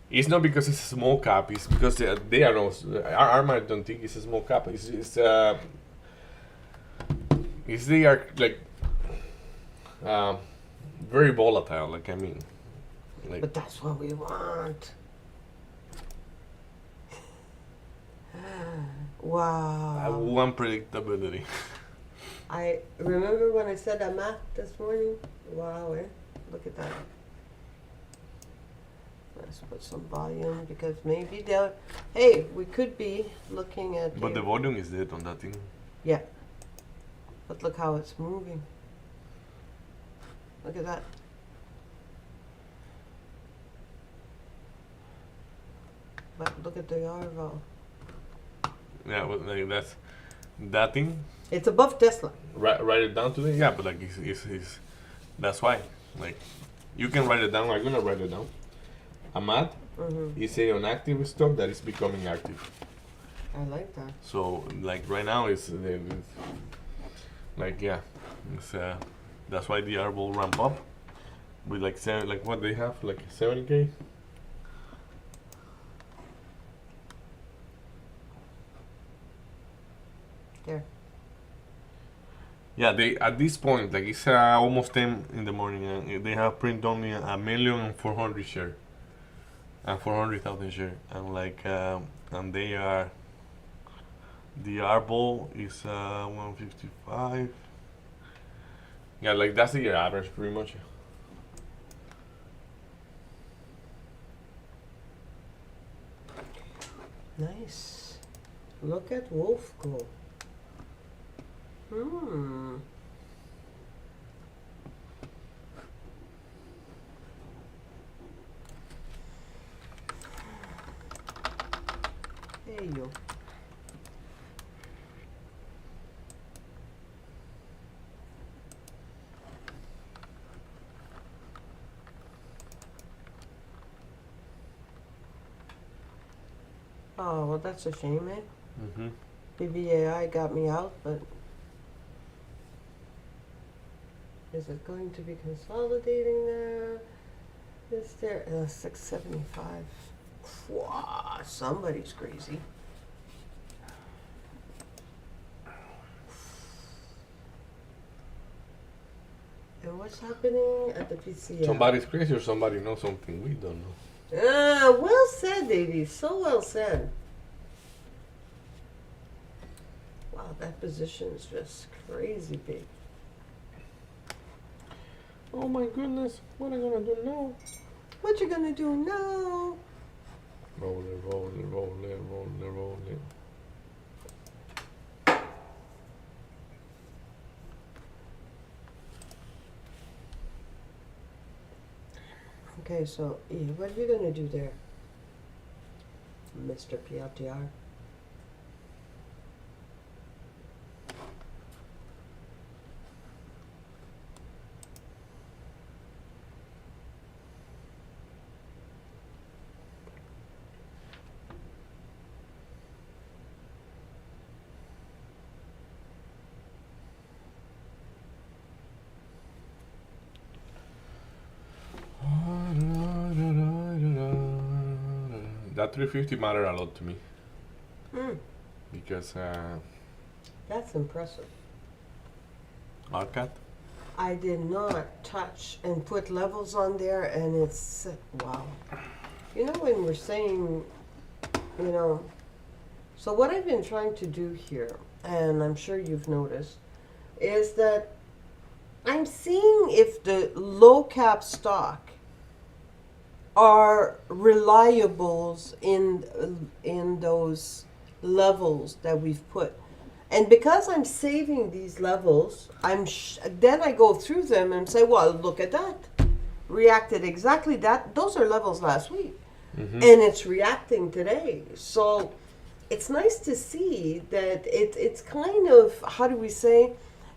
it's not because it's a small cap, it's because they are no ARM. I don't think it's a small cap. It's they are like very volatile. Like I mean, like But that's what we want. Wow. unpredictability. I remember when I said that math this morning. Wow, look at that. Let's put some volume, because maybe they'll. Hey, we could be looking at. But the volume is dead on that thing. Yeah. But look how it's moving. Look at that. But look at the RVAL. Yeah, but like that's that thing. It's above Tesla. Write it down today. Yeah, but like it's that's why. Like you can write it down. I'm gonna write it down. Ahmad is a inactive stock that is becoming active. I like that. So like right now it's like yeah, it's that's why the R will ramp up with like like what they have, like 70K. There. Yeah, they at this point, like it's almost 10 in the morning, and they have print only 1,400,000 share and 400,000 share, and like and they are the R ball is 155. Yeah, like that's the year average pretty much. Nice. Look at Wolf go. Hmm. There you go. Oh, well, that's a shame, eh? Mm-hmm. BBAI got me out, but is it going to be consolidating there? Is there 675? Wow, somebody's crazy. And what's happening at the PCL? Somebody's crazy or somebody knows something we don't know. Ah, well said, Davey. So well said. Wow, that position is just crazy big. Oh my goodness, what am I gonna do now? What you gonna do now? Roll it, roll it, roll it, roll it, roll it. Okay, so E, what are you gonna do there, Mr. PLTR? That 350 mattered a lot to me Hmm, because that's impressive. Arcat. I did not touch and put levels on there, and it's wow. You know when we're saying, you know, so what I've been trying to do here, and I'm sure you've noticed, is that I'm seeing if the low cap stock are reliables in those levels that we've put. And because I'm saving these levels, then I go through them and say, well, look at that. Reacted exactly that. Those are levels last week. Mm-hmm. And it's reacting today. So it's nice to see that it's kind of, how do we say,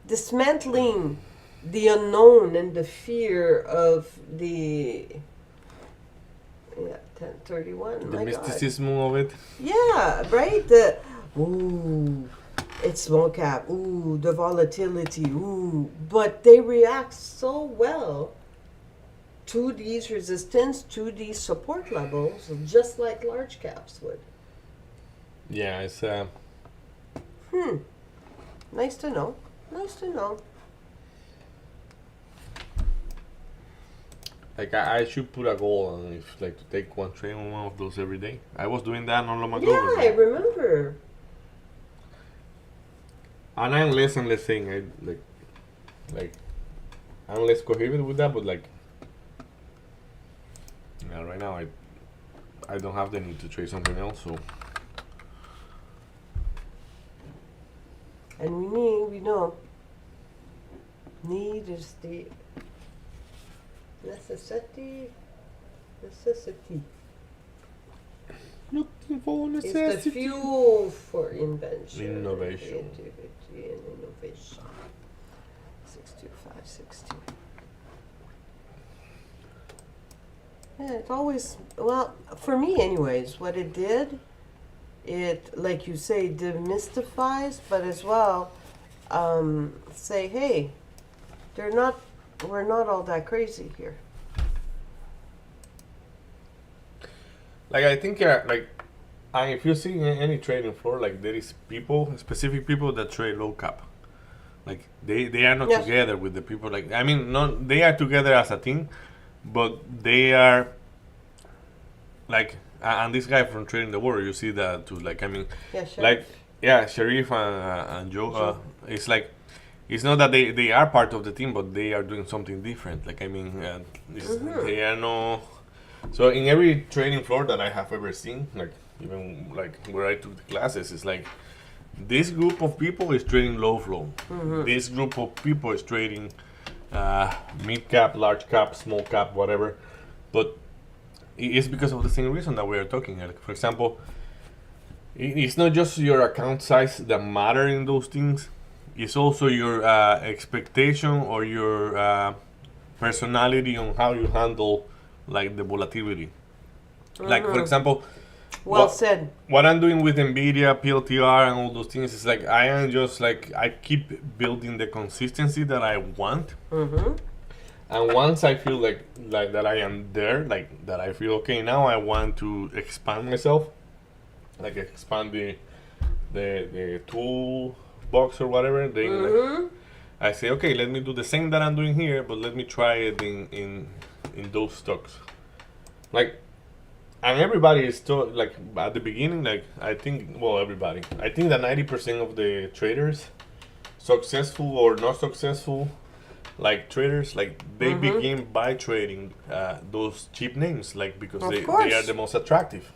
dismantling the unknown and the fear of the 1031. The My God. mysticism of it. Yeah, right? It's small cap. Ooh, the volatility. Ooh. But they react so well to these resistance, to these support levels, just like large caps would. Yeah, it's Nice to know. Nice to know. like I should put a goal on if like to take one trade on one of those every day. I was doing that on Loma Yeah, I Global. remember. And I'm less and less saying I like I'm less coherent with that, but like yeah, right now I don't have the need to trade something else, so And we know, need is the necessity. looking for It's the necessity. fuel for invention, Innovation. creativity, and innovation. 62562. Yeah, it's always, well, for me anyways, what it did, it, like you say, demystifies, but as well, say, hey, we're not all that crazy here. Like I think like if you see any trading floor, like there is specific people that trade low cap. Like they are not Yes. together with the people. Like I mean, not they are together as a team, but they are like and this guy from Trading the World, you see that too. Like I mean, Yeah, sure. like yeah, Sharif and Joe. It's like it's not that they are part of the team, but they are doing something different. Like I mean, they are no. So in every trading floor that I have ever seen, like even like where I took the classes, it's like this group of people is trading low flow. This group of people is trading mid cap, large cap, small cap, whatever. But it's because of the same reason that we are talking. Like, for example, it's not just your account size that matter in those things. It's also your expectation or your personality on how you handle like the volatility. Like, for example, Well what- said. what I'm doing with NVIDIA, PLTR, and all those things is like I am just like I keep building the consistency that I want. And once I feel like that I am there, like that I feel okay, now I want to expand myself, like expand the tool box or whatever. Then like, I say, okay, let me do the same that I'm doing here, but let me try it in those stocks. Like, and everybody is still like at the beginning. Like I think, well, everybody. I think that 90% of the traders, successful or not successful, like traders, like they begin by trading those cheap names, like because Of they are course. the most attractive.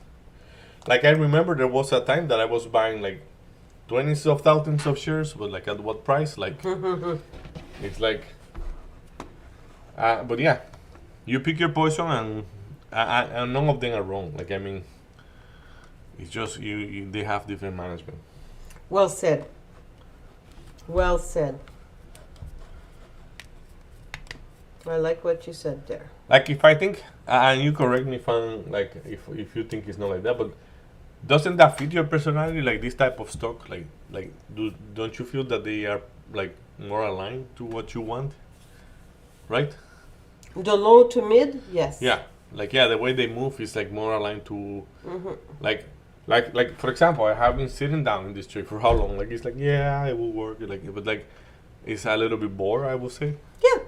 Like I remember there was a time that I was buying like 20s of thousands of shares, but like at what price? Like it's like, but yeah, you pick your poison, and none of them are wrong. Like I mean, it's just you they have different management. Well said. Well said. I like what you said there. Like if I think, and you correct me if I'm like if you think it's not like that, but doesn't that fit your personality? Like this type of stock, like don't you feel that they are like more aligned to what you want, right? The low to mid, yes. Yeah, like yeah, the way they move is like more aligned to like for example, I have been sitting down in this tree for how long? Like it's like yeah, it will work. Like but like it's a little bit bored, I would say. Yeah,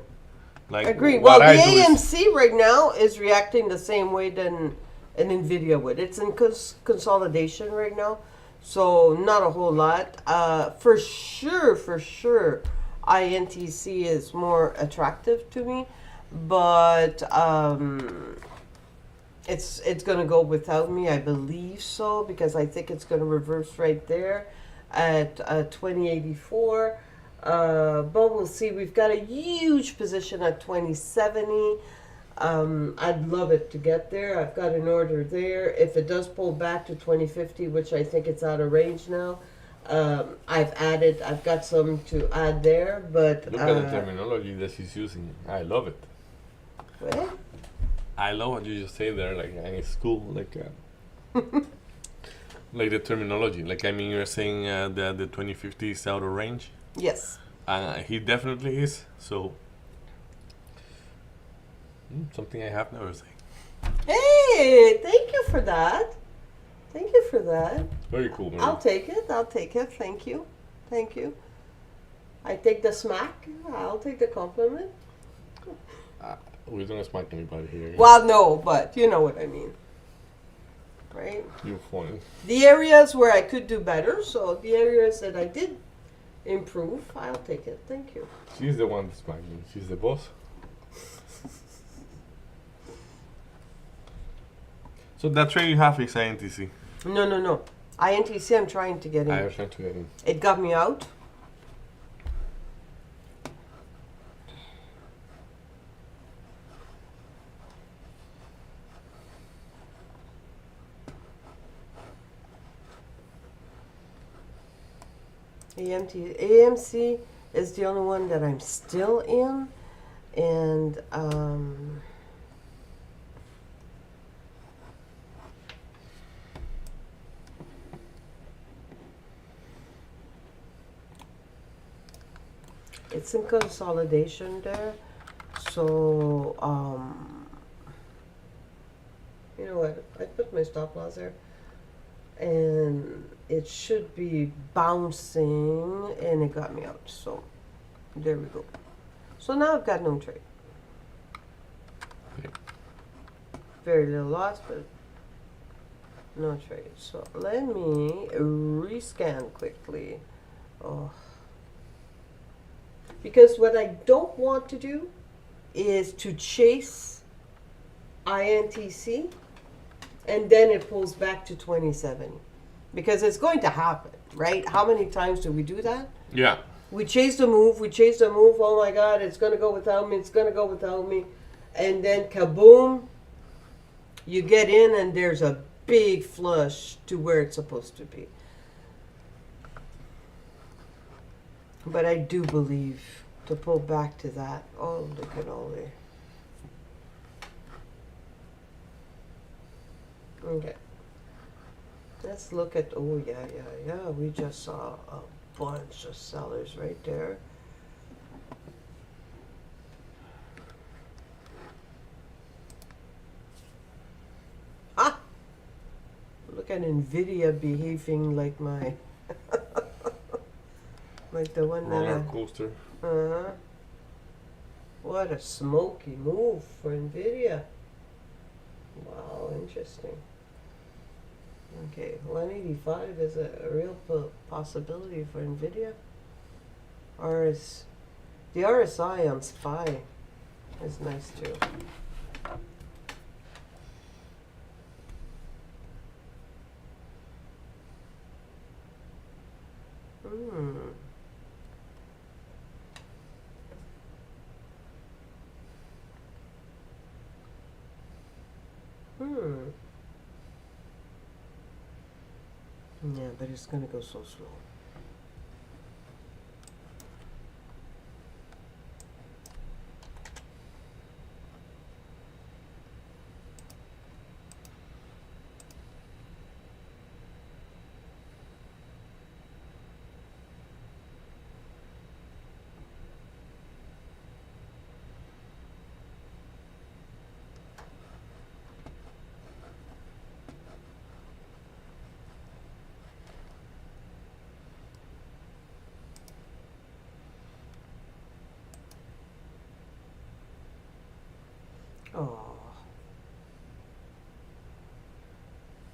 Like agree. what Well, the I do is- AMC right now is reacting the same way than an NVIDIA would. It's in consolidation right now, so not a whole lot. For sure, INTC is more attractive to me, but it's gonna go without me. I believe so because I think it's gonna reverse right there at 2084. But we'll see. We've got a huge position at 2070. I'd love it to get there. I've got an order there. If it does pull back to 2050, which I think it's out of range now, I've got some to add there. But Look at the terminology that she's using. I love it. what? I love what you just say there. Like, and it's cool. Like, like the terminology. Like, I mean, you're saying that the 2050 is out of range. Yes. He definitely is. So, something I have never said. Hey, thank you for that. Thank you for that. Very cool, man. I'll take it. I'll take it. Thank you. Thank you. I take the smack. I'll take the compliment. We don't smack anybody here. Well, no, but you know what I mean. Right? You're funny. The areas where I could do better, so the areas that I did improve, I'll take it. Thank you. She's the one that's smacking. She's the boss. So that trade you have is INTC. No. INTC, I'm trying to get in. I was trying to get in. It got me out. AMC is the only one that I'm still in, and it's in consolidation there. So you know what? I put my stop loss there, and it should be bouncing, and it got me out. So there we go. So now I've got no trade. Okay. Very little loss, but no trade. So let me rescan quickly. Oh. Because what I don't want to do is to chase INTC and then it pulls back to 2070. Because it's going to happen, right? How many times do we do that? Yeah. We chase the move, oh my God, it's going to go without me, and then kaboom, you get in and there's a big flush to where it's supposed to be. But I do believe to pull back to that, oh, look at all there. Okay. Let's look at, oh yeah, we just saw a bunch of sellers right there. Ah! Look at NVIDIA behaving like my, like the one Roller that coaster. uh-huh. What a smoky move for NVIDIA. Wow, interesting. Okay, 185 is a real possibility for NVIDIA. The RSI on SPY is nice too. Yeah, but it's gonna go so slow. Oh,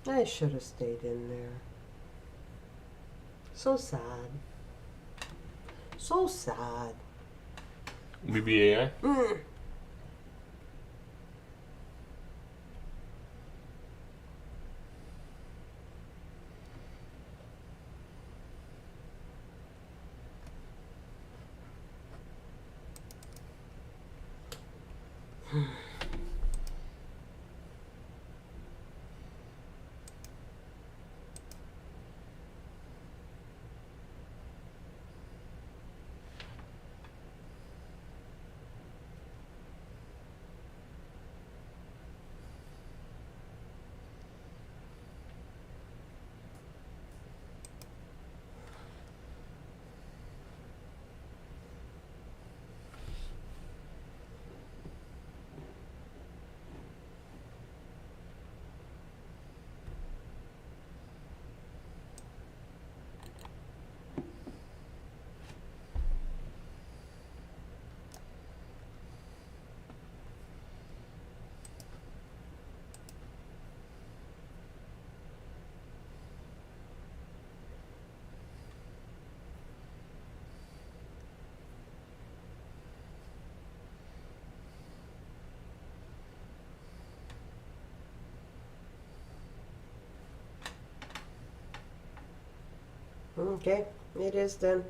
I should have stayed in there. So sad. So sad. BBAI. Okay, it is then.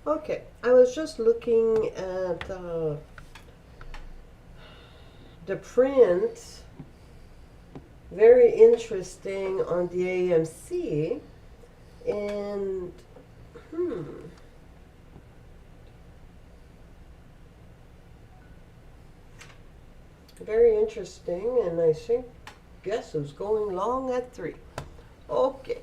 Okay, I was just looking at the print. Very interesting on the AMC. And, very interesting, and I think, guess who's going long at 3? Okay.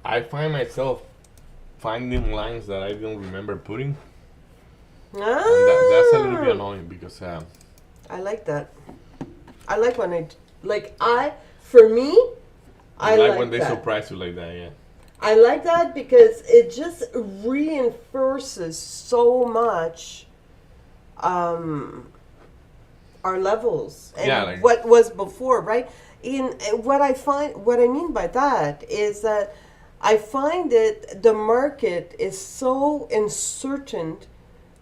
I find myself finding lines that I don't remember putting. And that's a little bit annoying because I like that. I like when for me, I like when they that. surprise you like that, yeah. I like that because it just reinforces so much our levels and Yeah, like- what was before, right? what I mean by that is that I find that the market is so uncertain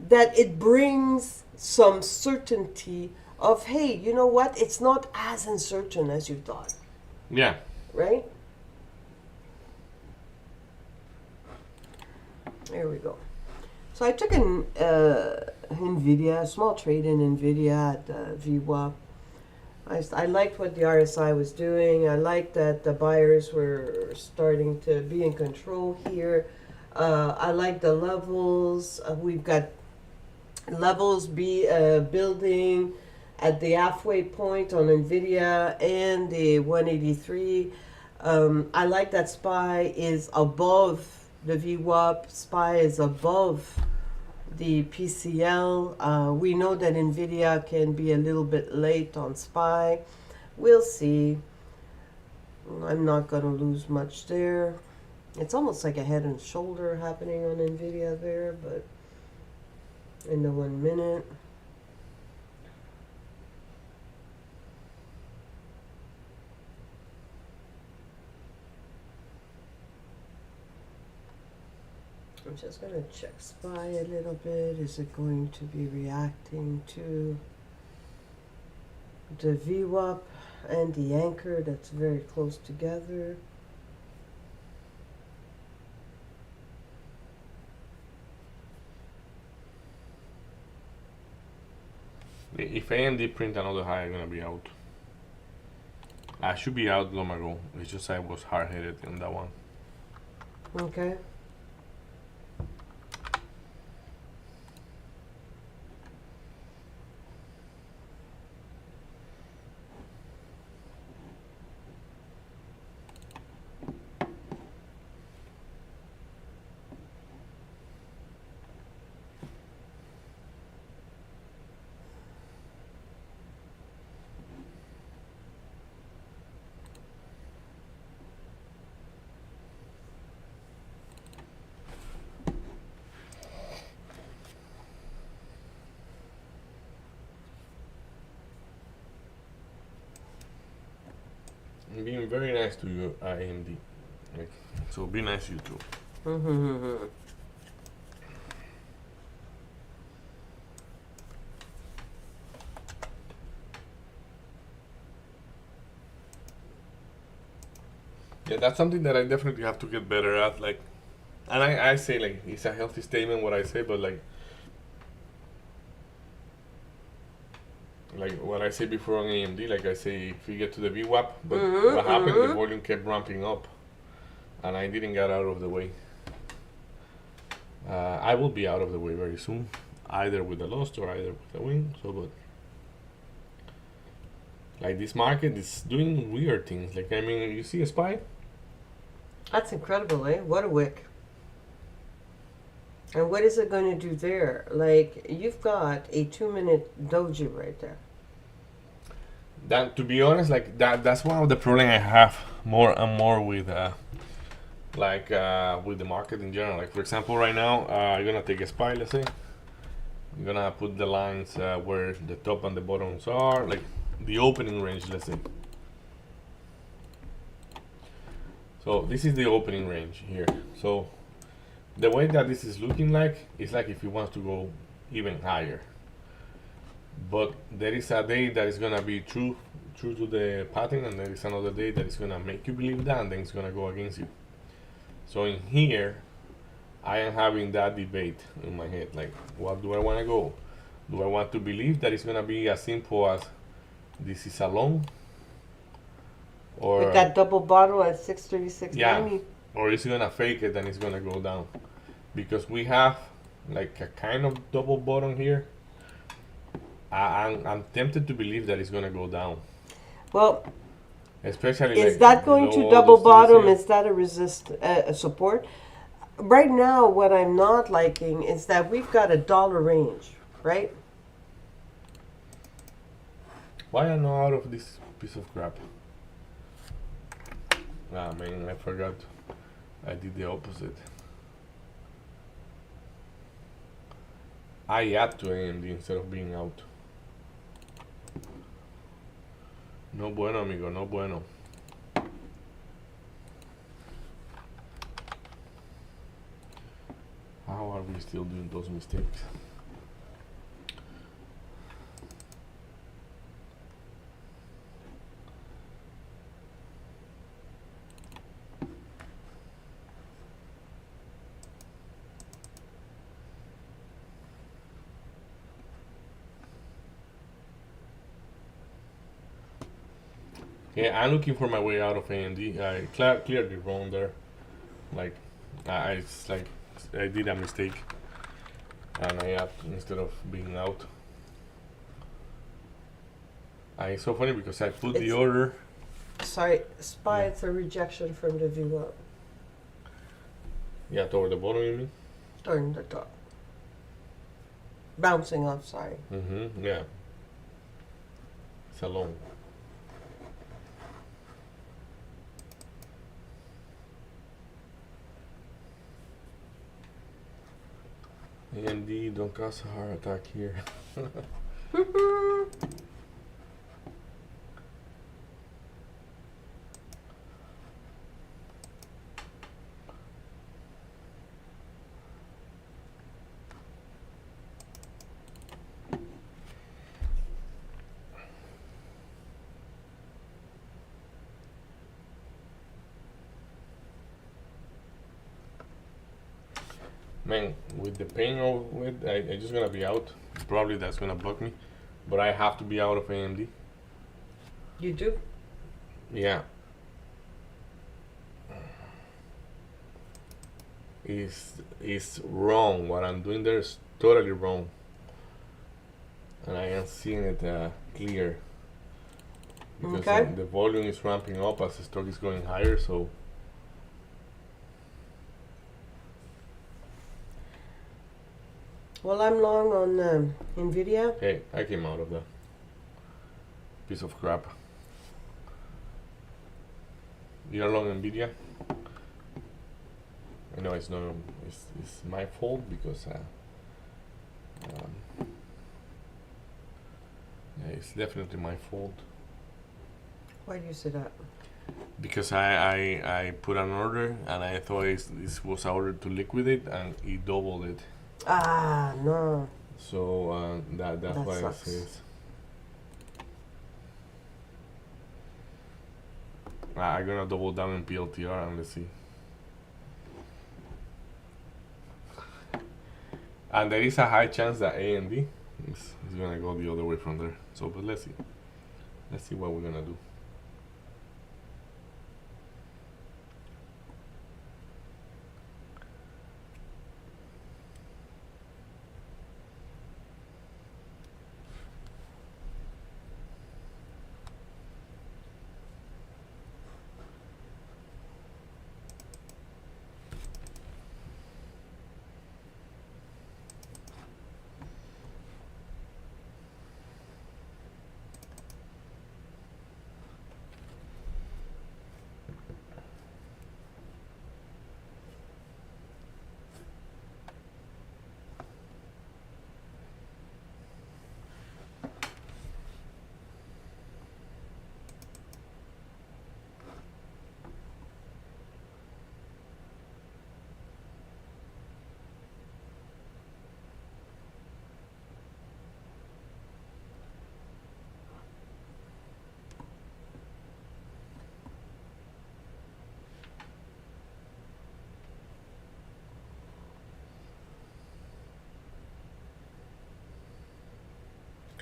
that it brings some certainty of, hey, you know what? It's not as uncertain as you thought, Yeah. right? There we go. So I took an NVIDIA, a small trade in NVIDIA at VWAP. I liked what the RSI was doing. I liked that the buyers were starting to be in control here. I like the levels. We've got levels building at the halfway point on NVIDIA and the 183. I like that SPY is above the VWAP. SPY is above the PCL. We know that NVIDIA can be a little bit late on SPY. We'll see. I'm not going to lose much there. It's almost like a head and shoulder happening on NVIDIA there, but in the 1 minute. I'm just going to check SPY a little bit. Is it going to be reacting to the VWAP and the anchor that's very close together? If AMD print another high, I'm gonna be out. I should be out long ago. It's just I was hard-headed in that one. Okay. I'm being very nice to you, AMD. Like, so be nice you too. Yeah, that's something that I definitely have to get better at. Like, and I say like it's a healthy statement what I say, but like what I say before on AMD, like I say, if you get to the VWAP, but what happened? The volume kept ramping up, and I didn't get out of the way. I will be out of the way very soon, either with a loss or either with a win. So, but like this market is doing weird things. Like, I mean, you see a SPY? That's incredible, eh? What a wick. And what is it going to do there? Like, you've got a 2-minute doji right there. That, to be honest, like that's one of the problem I have more and more with with the market in general. Like, for example, right now I'm gonna take a SPY. Let's say I'm gonna put the lines where the top and the bottoms are, like the opening range. Let's say. So this is the opening range here. So the way that this is looking like is like if it wants to go even higher. But there is a day that is gonna be true to the pattern, and there is another day that is gonna make you believe that, and then it's gonna go against you. So in here, I am having that debate in my head. Like, what do I want to go? Do I want to believe that it's gonna be as simple as this is a long, or With that double bottle at 636.90. yeah, or is it gonna fake it and it's gonna go down? Because we have like a kind of double bottom here. I'm tempted to believe that it's gonna go down. Well, Especially is like that going below to all double those things bottom? here. Is that a support? Right now, what I'm not liking is that we've got a dollar range, right? Why am I out of this piece of crap? Ah man, I forgot. I did the opposite. I add to AMD instead of being out. No bueno, amigo, no bueno. How are we still doing those mistakes? Yeah, I'm looking for my way out of AMD. I clearly wrong there. Like, it's like I did a mistake, and I up instead of being out. It's so funny because I put the It's- order. Sorry, SPY, Yeah. it's a rejection from the view up. Yeah, toward the bottom, you mean? Turn the top. Bouncing off, sorry. Mm-hmm. Yeah. It's a long. AMD, don't cause a heart attack here. Man, with the pain of it, I just gonna be out. Probably that's gonna block me, but I have to be out of AMD. You do? Yeah. It's wrong. What I'm doing there is totally wrong, and I am seeing it clear because Okay. the volume is ramping up as the stock is going higher. So Well, I'm long on NVIDIA. hey, I came out of that piece of crap. You're long Nvidia. I know it's not. It's my fault because yeah, it's definitely my fault Why do you say that? because I put an order and I thought this was an order to liquidate and it doubled it. Ah, no. So that's That why sucks. it says. I'm gonna double down in PLTR and let's see. And there is a high chance that AMD is gonna go the other way from there. So, but let's see. Let's see what we're gonna do.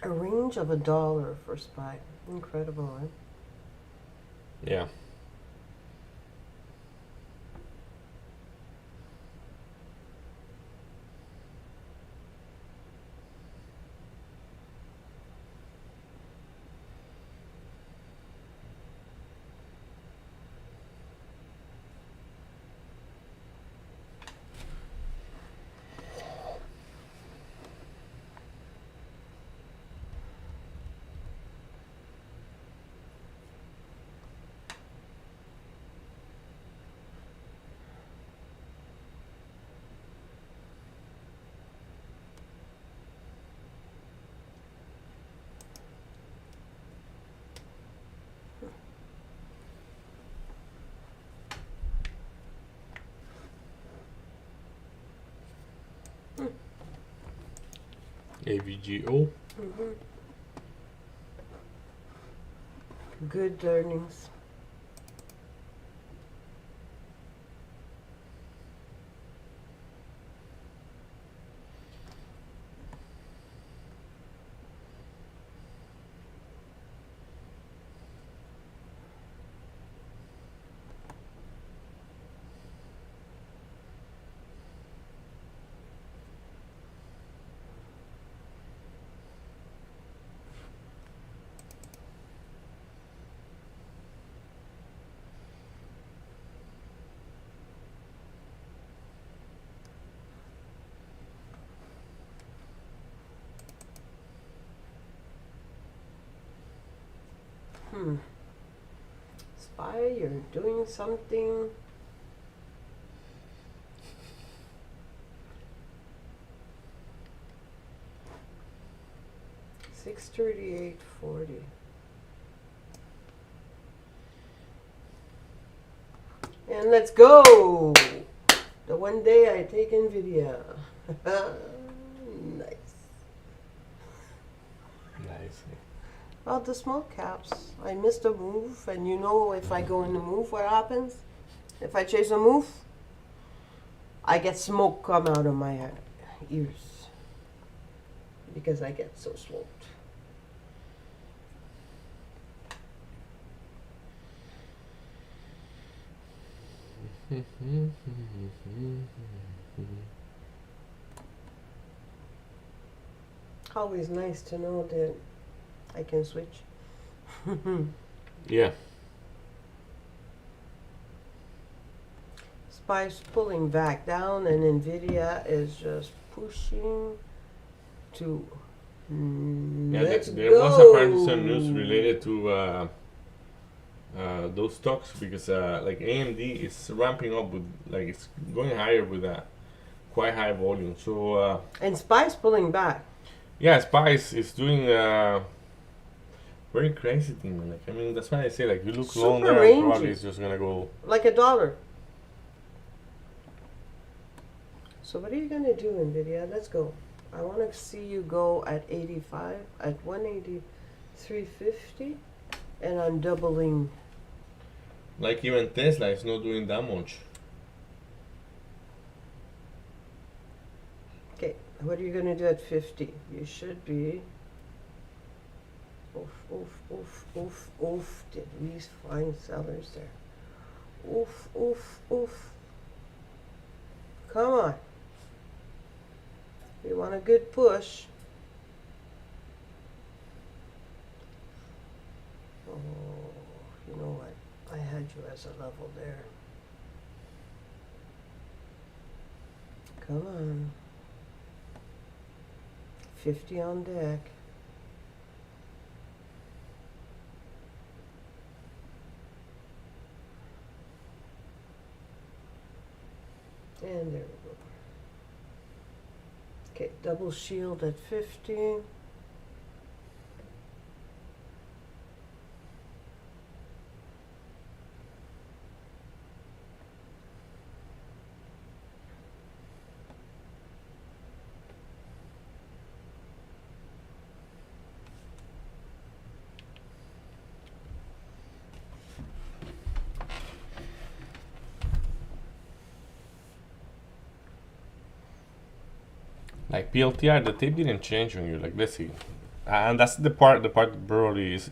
A range of $1 for SPY. Incredible, eh? Yeah. AVGO. Good earnings. Spy, you're doing something. $638.40. And let's go. The one day I take Nvidia. Nice. Nice. Well, the small caps, I missed a move, and you know if I go in the move, what happens? If I chase a move, I get smoke come out of my ears because I get so smoked. Always nice to know that I can switch. Yeah. Spy's pulling back down, and Nvidia is just pushing to. Yeah, Let's there go. was apparently some news related to those stocks because like AMD is ramping up with like it's going higher with quite high volume. So And Spy's pulling back. yeah, Spice is doing very crazy thing. Like I mean, that's why I say like you look long Super there, rangy. probably it's just gonna go. Like $1. So what are you gonna do, Nvidia? Let's go. I want to see you go at 85, at 183.50, and I'm doubling. Like even Tesla is not doing that much. Okay, what are you gonna do at 50? You should be. Oof, oof, oof, oof, oof. Did we find sellers there? Oof, oof, oof. Come on. We want a good push. Oh, you know what? I had you as a level there. Come on. 50 on deck. And there we go. Okay, double shield at 50. Like PLTR, the tape didn't change when you like let's see, and that's the part that probably is.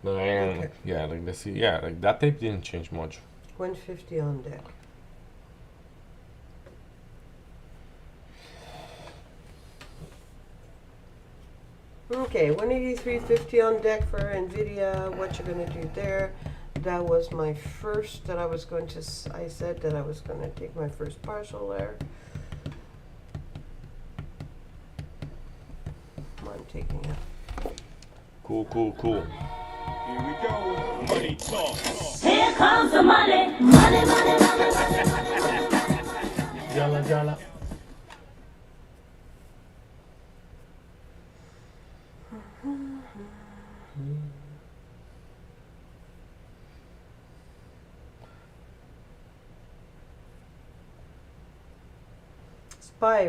Okay. Yeah, like let's see, yeah, like that tape didn't change much. 150 on deck. Okay, 183.50 on deck for Nvidia. What you're gonna do there? That was my first that I was going to. I said that I was going to take my first partial there. I'm taking it. Cool. Here we go. Money talk. Here comes the money. Money, money, money, money. Jala. Spy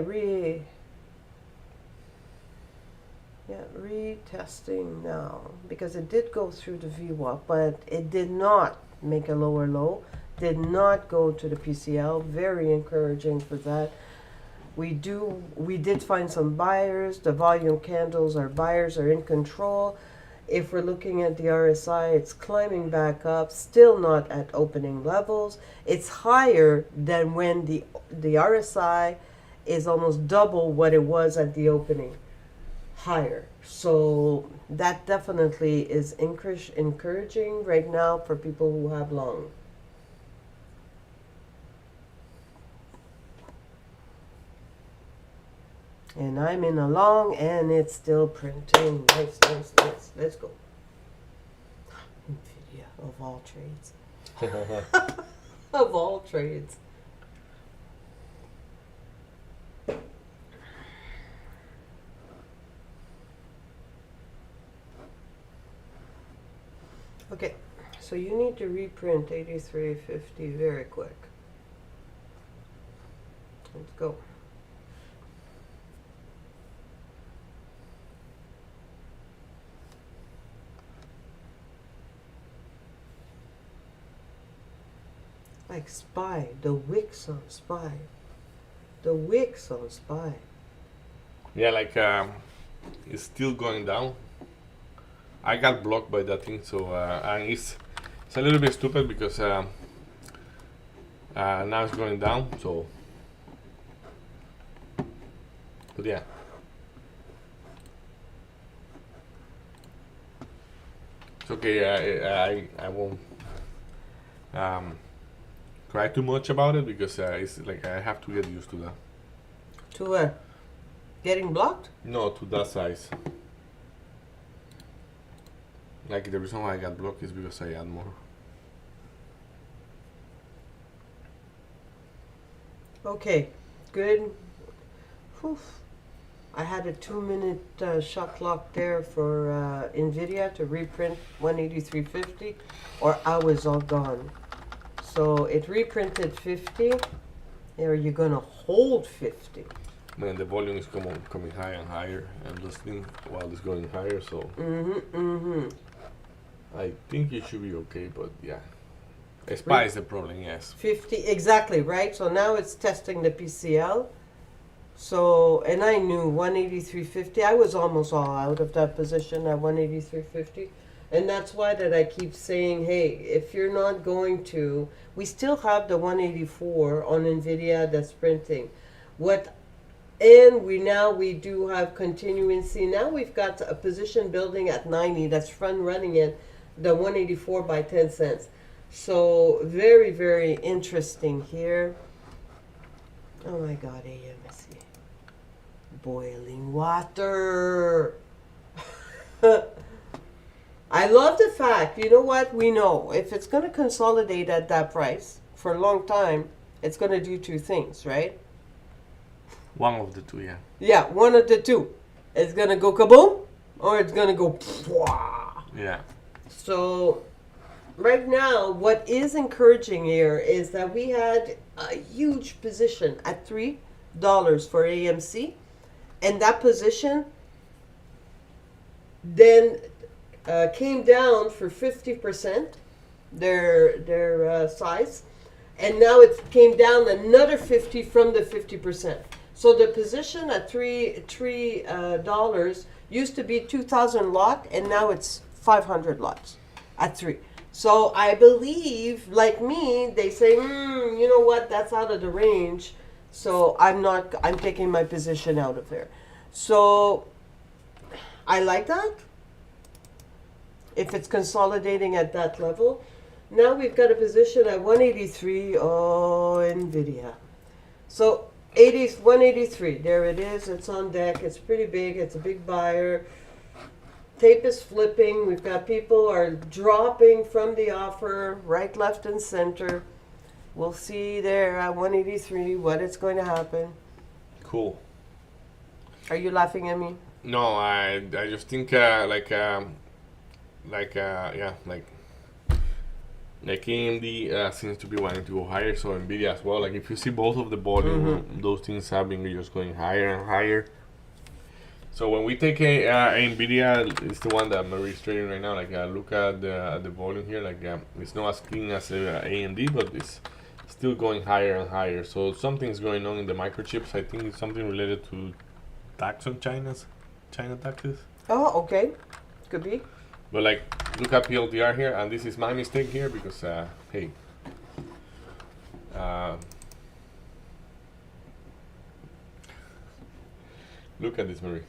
Yeah, retesting now because it did go through the VWAP, but it did not make a lower low, did not go to the PCL. Very encouraging for that. We did find some buyers. The volume candles, our buyers are in control. If we're looking at the RSI, it's climbing back up, still not at opening levels. It's higher than when the RSI is almost double what it was at the opening. Higher. So that definitely is encouraging right now for people who have long. And I'm in a long and it's still printing. Nice, nice, nice. Let's go. NVIDIA of all trades. Of all trades. Okay, so you need to reprint 83.50 very quick. Let's go. Like SPY, the wicks on SPY. The wicks on SPY. Yeah, like it's still going down. I got blocked by that thing, so and it's a little bit stupid because now it's going down. So, but yeah, it's okay. I won't cry too much about it because it's like I have to get used to that. To getting blocked? No, to that size. Like the reason why I got blocked is because I add more. Okay, good. Whew. I had a 2-minute shot clock there for NVIDIA to reprint 183.50 or I was all gone. So it reprinted 50. Are you going to hold 50? Man, the volume is coming higher and higher and listening while it's going higher, so I think it should be okay, but yeah. SPY is the problem, yes. 50, exactly, right? So now it's testing the PCL. So, and I knew 183.50. I was almost all out of that position at 183.50. And that's why that I keep saying, hey, if you're not going to, we still have the 184 on NVIDIA that's printing. And we do have continuancy. Now we've got a position building at 90 that's front running it, the 184 by 10 cents. So very, very interesting here. Oh my God, AMSC. Boiling water. I love the fact, you know what, we know if it's going to consolidate at that price for a long time, it's going to do two things, right? One of the two, yeah. Yeah, one of the two. It's going to go kaboom or it's going to go pwah. Yeah. So right now, what is encouraging here is that we had a huge position at $3 for AMC, and that position then came down for 50%, their size, and now it came down another 50 from the 50%. So the position at $3 used to be 2,000 lot, and now it's 500 lots at 3. So I believe, like me, they say, you know what, that's out of the range. So I'm taking my position out of there. So I like that. If it's consolidating at that level. Now we've got a position at 183. Oh, NVIDIA. So 183, there it is. It's on deck. It's pretty big. It's a big buyer. Tape is flipping. We've got people are dropping from the offer, right, left, and center. We'll see there at 183 what is going to happen. Cool. Are you laughing at me? No, I just think like AMD seems to be wanting to go higher, so NVIDIA as well. Like if you see both of the volume, those things have been just going higher and higher. So when we take a Nvidia, it's the one that Marie's trading right now. Like look at the volume here. Like it's not as clean as AMD, but it's still going higher and higher. So something's going on in the microchips. I think it's something related to tax on China taxes. Oh, okay. Could be. But like, look at PLTR here, and this is my mistake here because hey, look at this, Marie.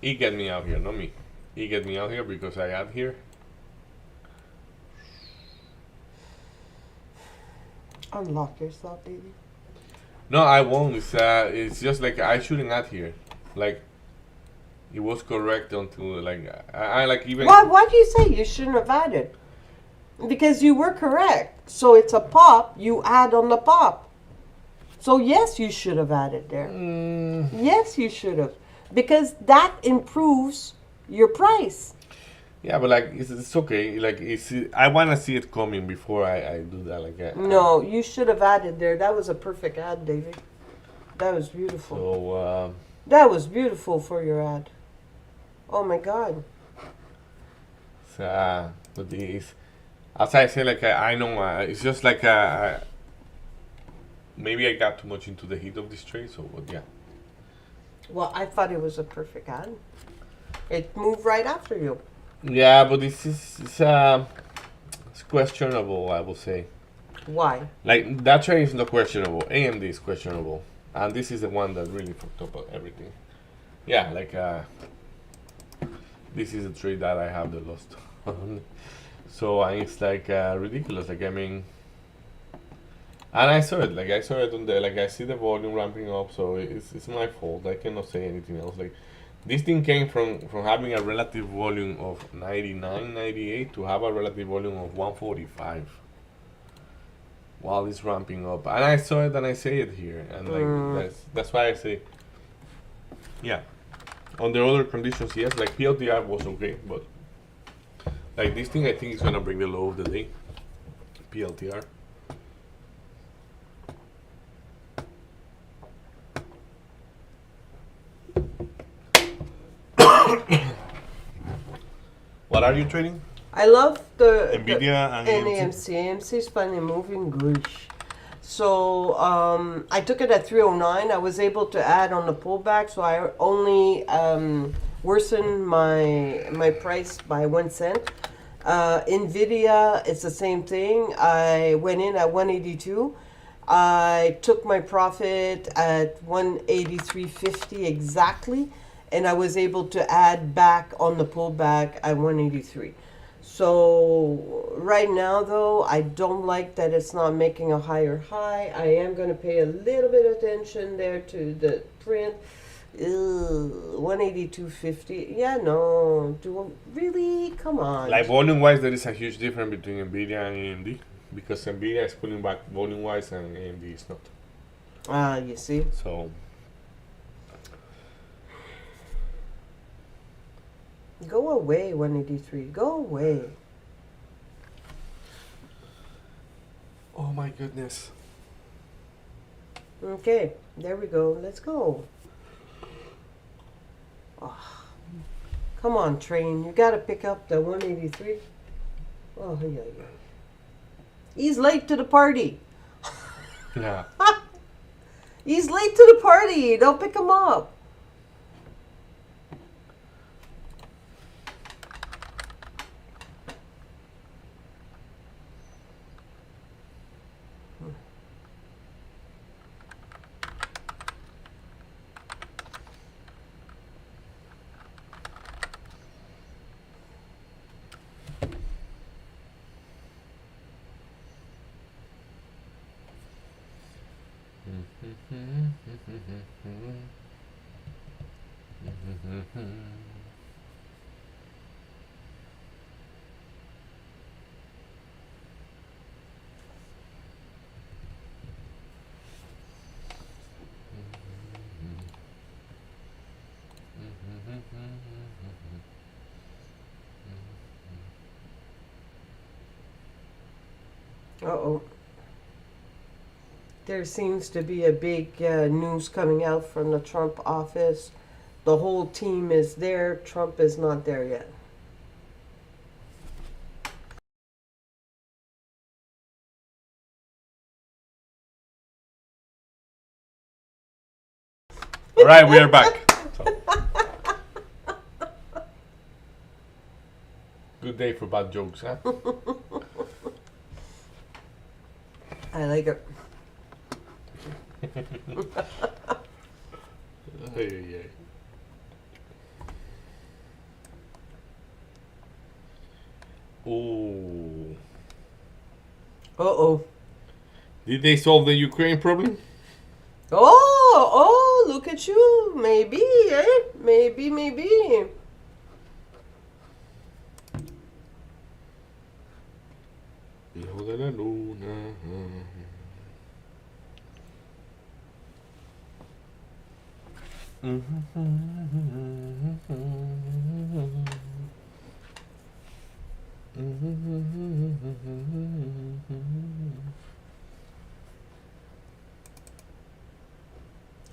He get me out here, not me. He get me out here because I add here. Unlock yourself, baby. No, I won't. It's just like I shouldn't add here. Like, it was correct until like I like even. Why do you say you shouldn't have added? Because you were correct. So it's a pop. You add on the pop. So yes, you should have added there. Yes, you should have, because that improves your price. Yeah, but like it's okay. Like I wanna see it coming before I do that. Like No, you should have added there. That was a perfect ad, David. That was beautiful. So That was beautiful for your ad. Oh my God. but these, as I say, like I know it's just like maybe I got too much into the heat of this trade. So but yeah. Well, I thought it was a perfect ad. It moved right after you. Yeah, but this is it's questionable. I will say. Why? Like that trade is not questionable. AMD is questionable, and this is the one that really fucked up everything. Yeah, like this is a trade that I have the lost. So it's like ridiculous. Like I mean, and I saw it. Like I saw it on the like I see the volume ramping up. So it's my fault. I cannot say anything else. Like this thing came from having a relative volume of 99, 98 to have a relative volume of 145. While it's ramping up, and I saw it and I say it here, and like that's why I say, yeah. Under other conditions, yes, like PLTR was okay, but like this thing, I think is gonna bring the low of the day. PLTR. What are you trading? I love the Nvidia and AMC. AMC is finally moving good. So I took it at 309. I was able to add on the pullback, so I only worsened my price by 1 cent. Nvidia, it's the same thing. I went in at 182. I took my profit at 183.50 exactly, and I was able to add back on the pullback at 183. So right now, though, I don't like that it's not making a higher high. I am going to pay a little bit of attention there to the print. 182.50. Yeah, no. Really? Come on. Like volume wise, there is a huge difference between Nvidia and AMD because Nvidia is pulling back volume wise and AMD is not. You see? So. Go away, 183. Go away. Oh my goodness. Okay, there we go. Let's go. Oh, come on, train. You got to pick up the 183. Oh, yeah, yeah. He's late to the party. Yeah. He's late to the party. Don't pick him up. Uh-oh. There seems to be a big news coming out from the Trump office the whole team is there. Trump is not there yet. All right, we are back. So. Good day for bad jokes, huh? I like it. Ay, ay, ay. Oh. Uh-oh. Did they solve the Ukraine problem? Oh, look at you. Maybe, eh? Maybe. Hijo de la luna.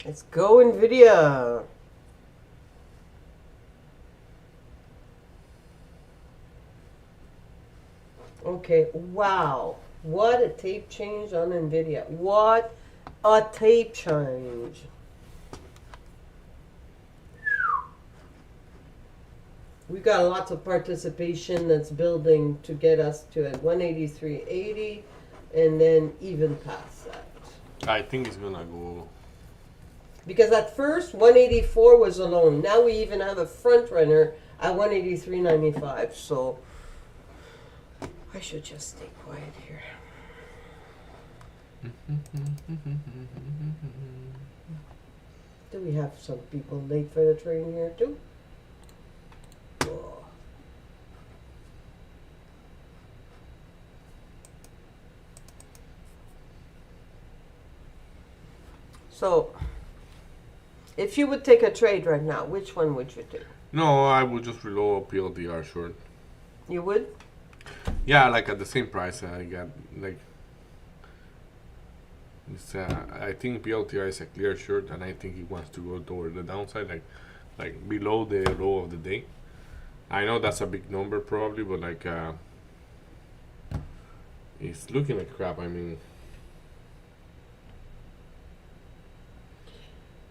Let's go, NVIDIA. Okay, wow. What a tape change on NVIDIA. What a tape change. We got lots of participation that's building to get us to at 183.80 and then even past that. I think it's gonna go. Because at first 184 was alone. Now we even have a front runner at 183.95. So I should just stay quiet here. Do we have some people late for the train here too? Oh. So, if you would take a trade right now, which one would you do? No, I would just reload PLTR short. You would? Yeah, like at the same price I got, like, it's, I think PLTR is a clear short, and I think it wants to go toward the downside, like below the low of the day. I know that's a big number probably, but like, it's looking like crap. I mean,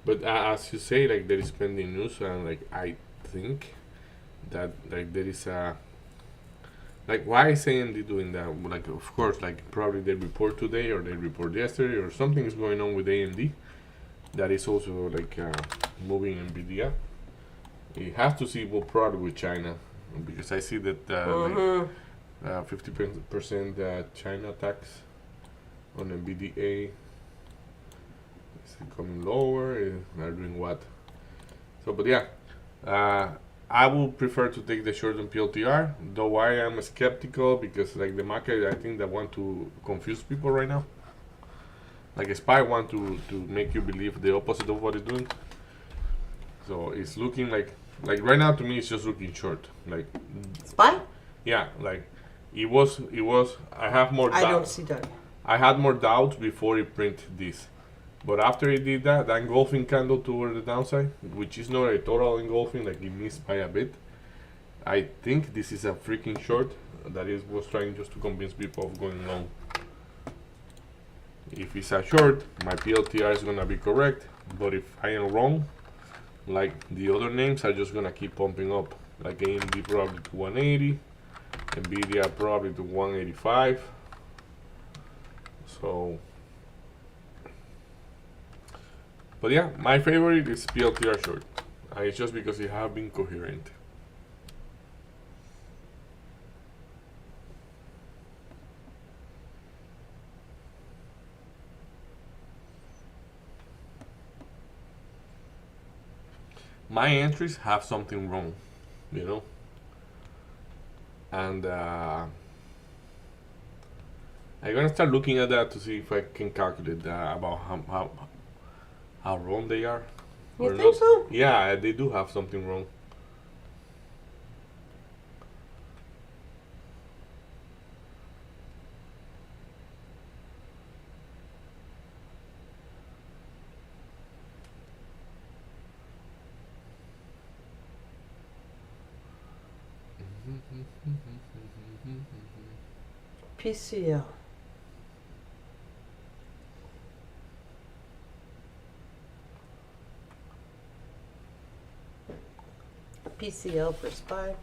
but as you say, like there is pending news, and like I think that like there is a. Like, why is AMD doing that? Like, of course, like, probably they report today or they report yesterday or something is going on with AMD that is also, like, moving NVIDIA. It has to see what product with China, because I see that, like, 50% China tax on NVDA is coming lower. They're doing what? So, but yeah. I would prefer to take the short on PLTR, though I am skeptical because like the market, I think they want to confuse people right now. Like a SPY want to make you believe the opposite of what it's doing. So it's looking like right now to me it's just looking short. Like SPY? Yeah, like it was. I have more. I don't see that. I had more doubts before it print this. But after it did that engulfing candle toward the downside, which is not a total engulfing, like it missed by a bit, I think this is a freaking short that was trying just to convince people of going long. If it's a short, my PLTR is gonna be correct, but if I am wrong, like the other names are just gonna keep pumping up. Like AMD probably to 180, NVIDIA probably to 185. So. But yeah, my favorite is PLTR short. It's just because it have been coherent. My entries have something wrong, you know? And I'm gonna start looking at that to see if I can calculate about how wrong they are. You think so? Yeah, they do have something wrong. PCL. PCL for SPY.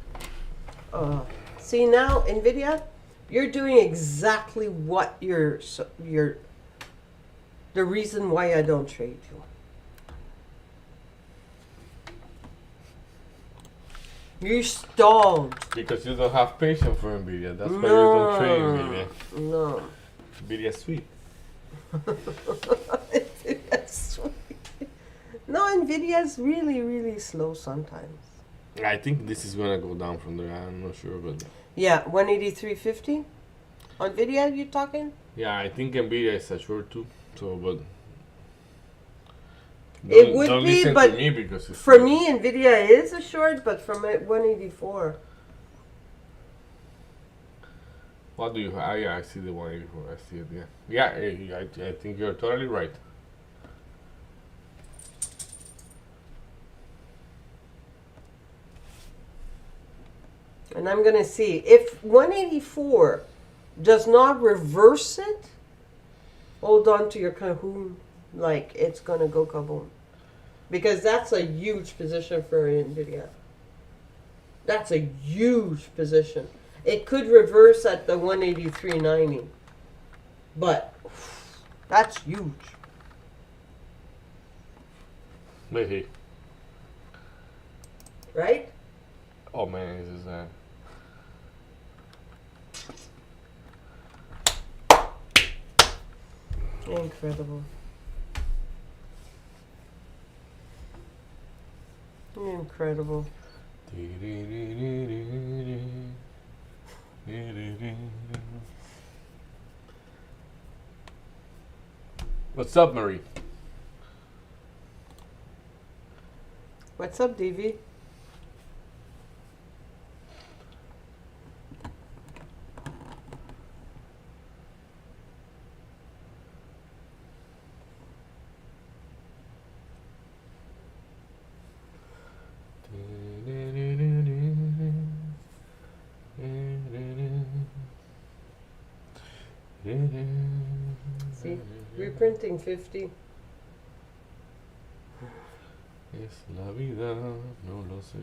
See now, Nvidia, you're doing exactly what the reason why I don't trade you. You stalled. Because you don't have patience for Nvidia. That's why you don't trade Nvidia. No. Nvidia sweet. That's sweet. No, Nvidia is really, really slow sometimes. I think this is gonna go down from there. I'm not sure, but Yeah, 183.50 on Nvidia. You talking? yeah, I think Nvidia is a short too. So, but It would don't be, listen but to me because it's for me, Nvidia is a short, but from 184. What do you? Yeah, I see the 184. I see it. Yeah, I think you're totally right. And I'm gonna see if 184 does not reverse it. Hold on to your cahoon, like it's gonna go kaboom, because that's a huge position for Nvidia. That's a huge position. It could reverse at the 183.90, but that's huge. Maybe. Right? Oh man, this is Incredible. Incredible. What's up, Marie? What's up, DV? See, reprinting 50. Es la vida, no lo sé.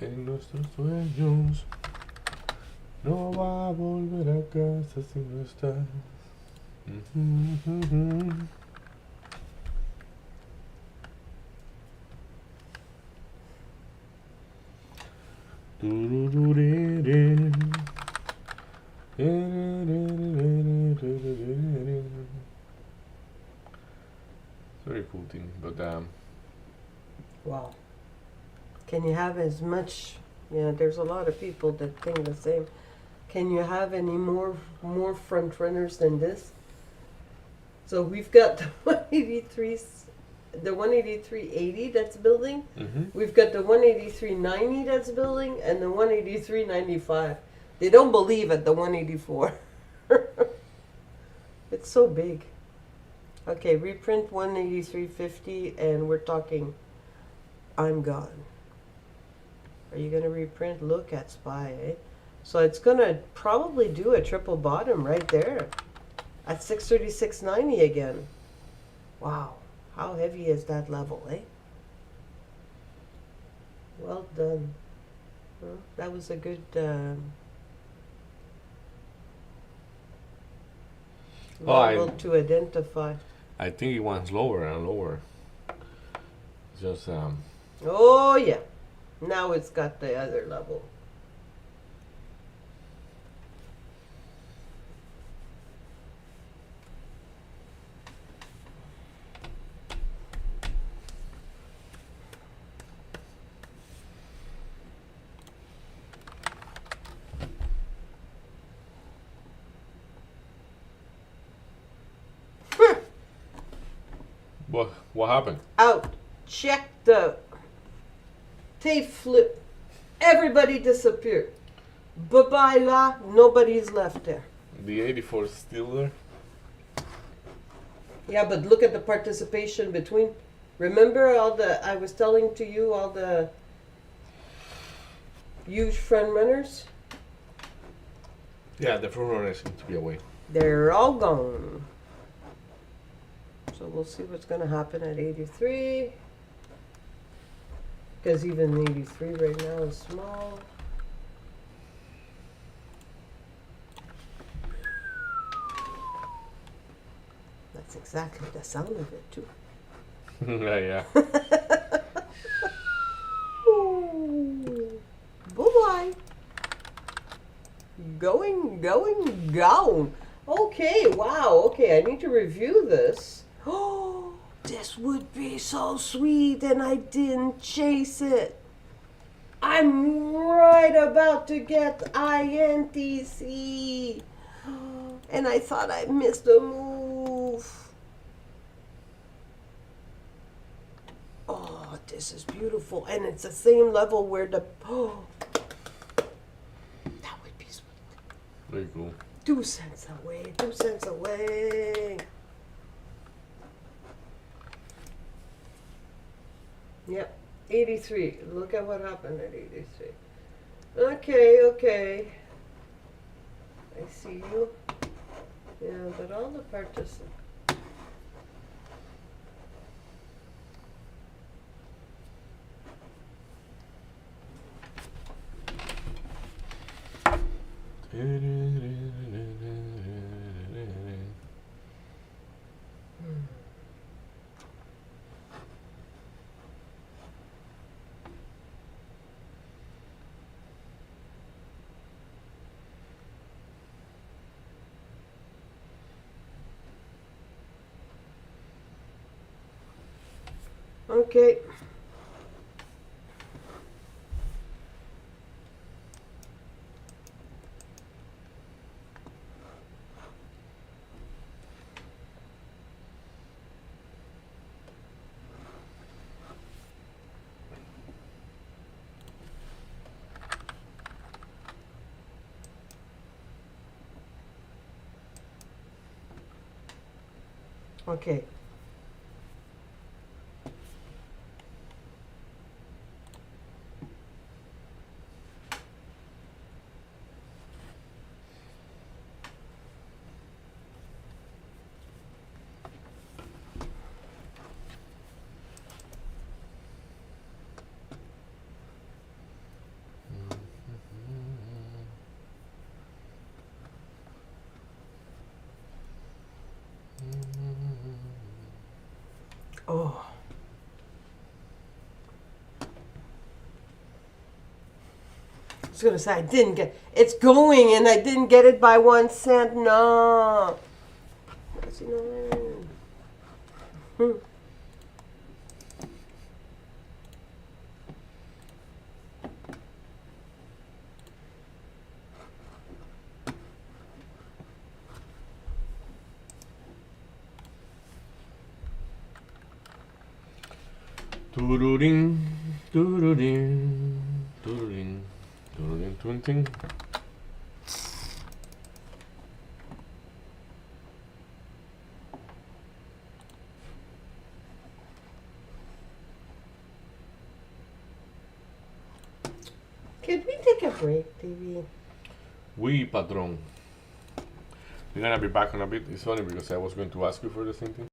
En nuestros sueños no va a volver a casa si no estás. Very cool thing, but Wow. Can you have as much? Yeah, there's a lot of people that think the same. Can you have any more front runners than this? So we've got the 183, the 183.80 that's building. We've got the 183.90 that's building, and the 183.95. They don't believe at the 184. It's so big. Okay, reprint 183.50, and we're talking. I'm gone. Are you gonna reprint? Look at SPY, eh? So it's gonna probably do a triple bottom right there at 636.90 again. Wow, how heavy is that level, eh? Well done. Well, that was a good level to identify. I think it wants lower and lower. Just Oh yeah, now it's got the other level. what happened? Out. Check the tape flip. Everybody disappeared. Bye-bye la. Nobody's left there. The 84 is still there. Yeah, but look at the participation between. Remember I was telling to you all the huge front runners? Yeah, the front runners seem to be away. They're all gone. So we'll see what's going to happen at 83. Because even 83 right now is small. That's exactly the sound of it, too. Yeah. Ooh. Bye-bye. Going down. Okay, wow. Okay, I need to review this. Oh, this would be so sweet, and I didn't chase it. I'm right about to get INTC. And I thought I missed a move. Oh, this is beautiful. And it's the same level where the... Oh, that would be sweet. Very cool. 2 cents away, 2 cents away. Yep, 83. Look at what happened at 83. Okay. I see you. Yeah, but all the participants. Okay. Okay. Oh. I was gonna say I didn't get it's going and I didn't get it by 1 cent. No. That's annoying. Tururin, tururin, tururin, tururin, tururin. Could we take a break, TV? Oui, patron. You're gonna be back in a bit. It's funny because I was going to ask you for the same thing.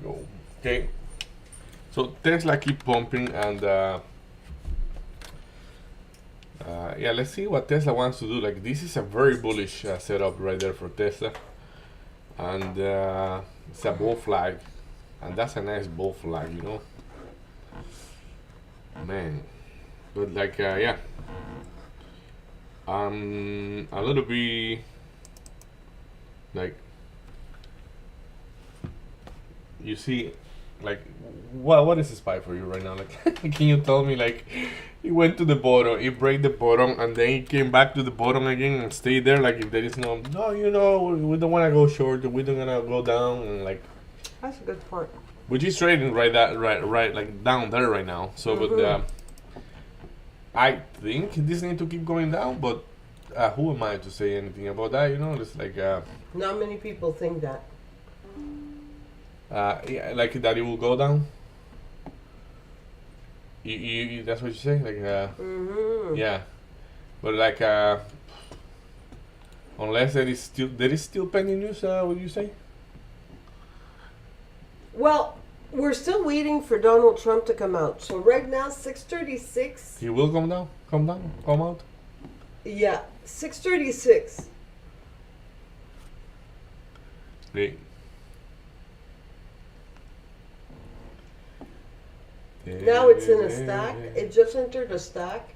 go. Okay. So Tesla keep pumping, and yeah, let's see what Tesla wants to do. Like, this is a very bullish setup right there for Tesla, and it's a bull flag, and that's a nice bull flag, you know. Man, but like yeah, a little bit like, you see, like, what is a SPY for you right now? Like, can you tell me, like, it went to the bottom, it break the bottom, and then it came back to the bottom again and stayed there? Like, if there is no, you know, we don't want to go short, we don't want to go down, and like, That's a good point. which is trading right like down there right now. So, but I think this need to keep going down, but who am I to say anything about that? You know, it's like Not many people think that. yeah, like that it will go down. You that's what you say, like yeah, but like unless there is still pending news, what do you say? Well, we're still waiting for Donald Trump to come out. So right now, 6:36. He will come out. Yeah, 6:36. Great. Now it's in a stack. It just entered a stack.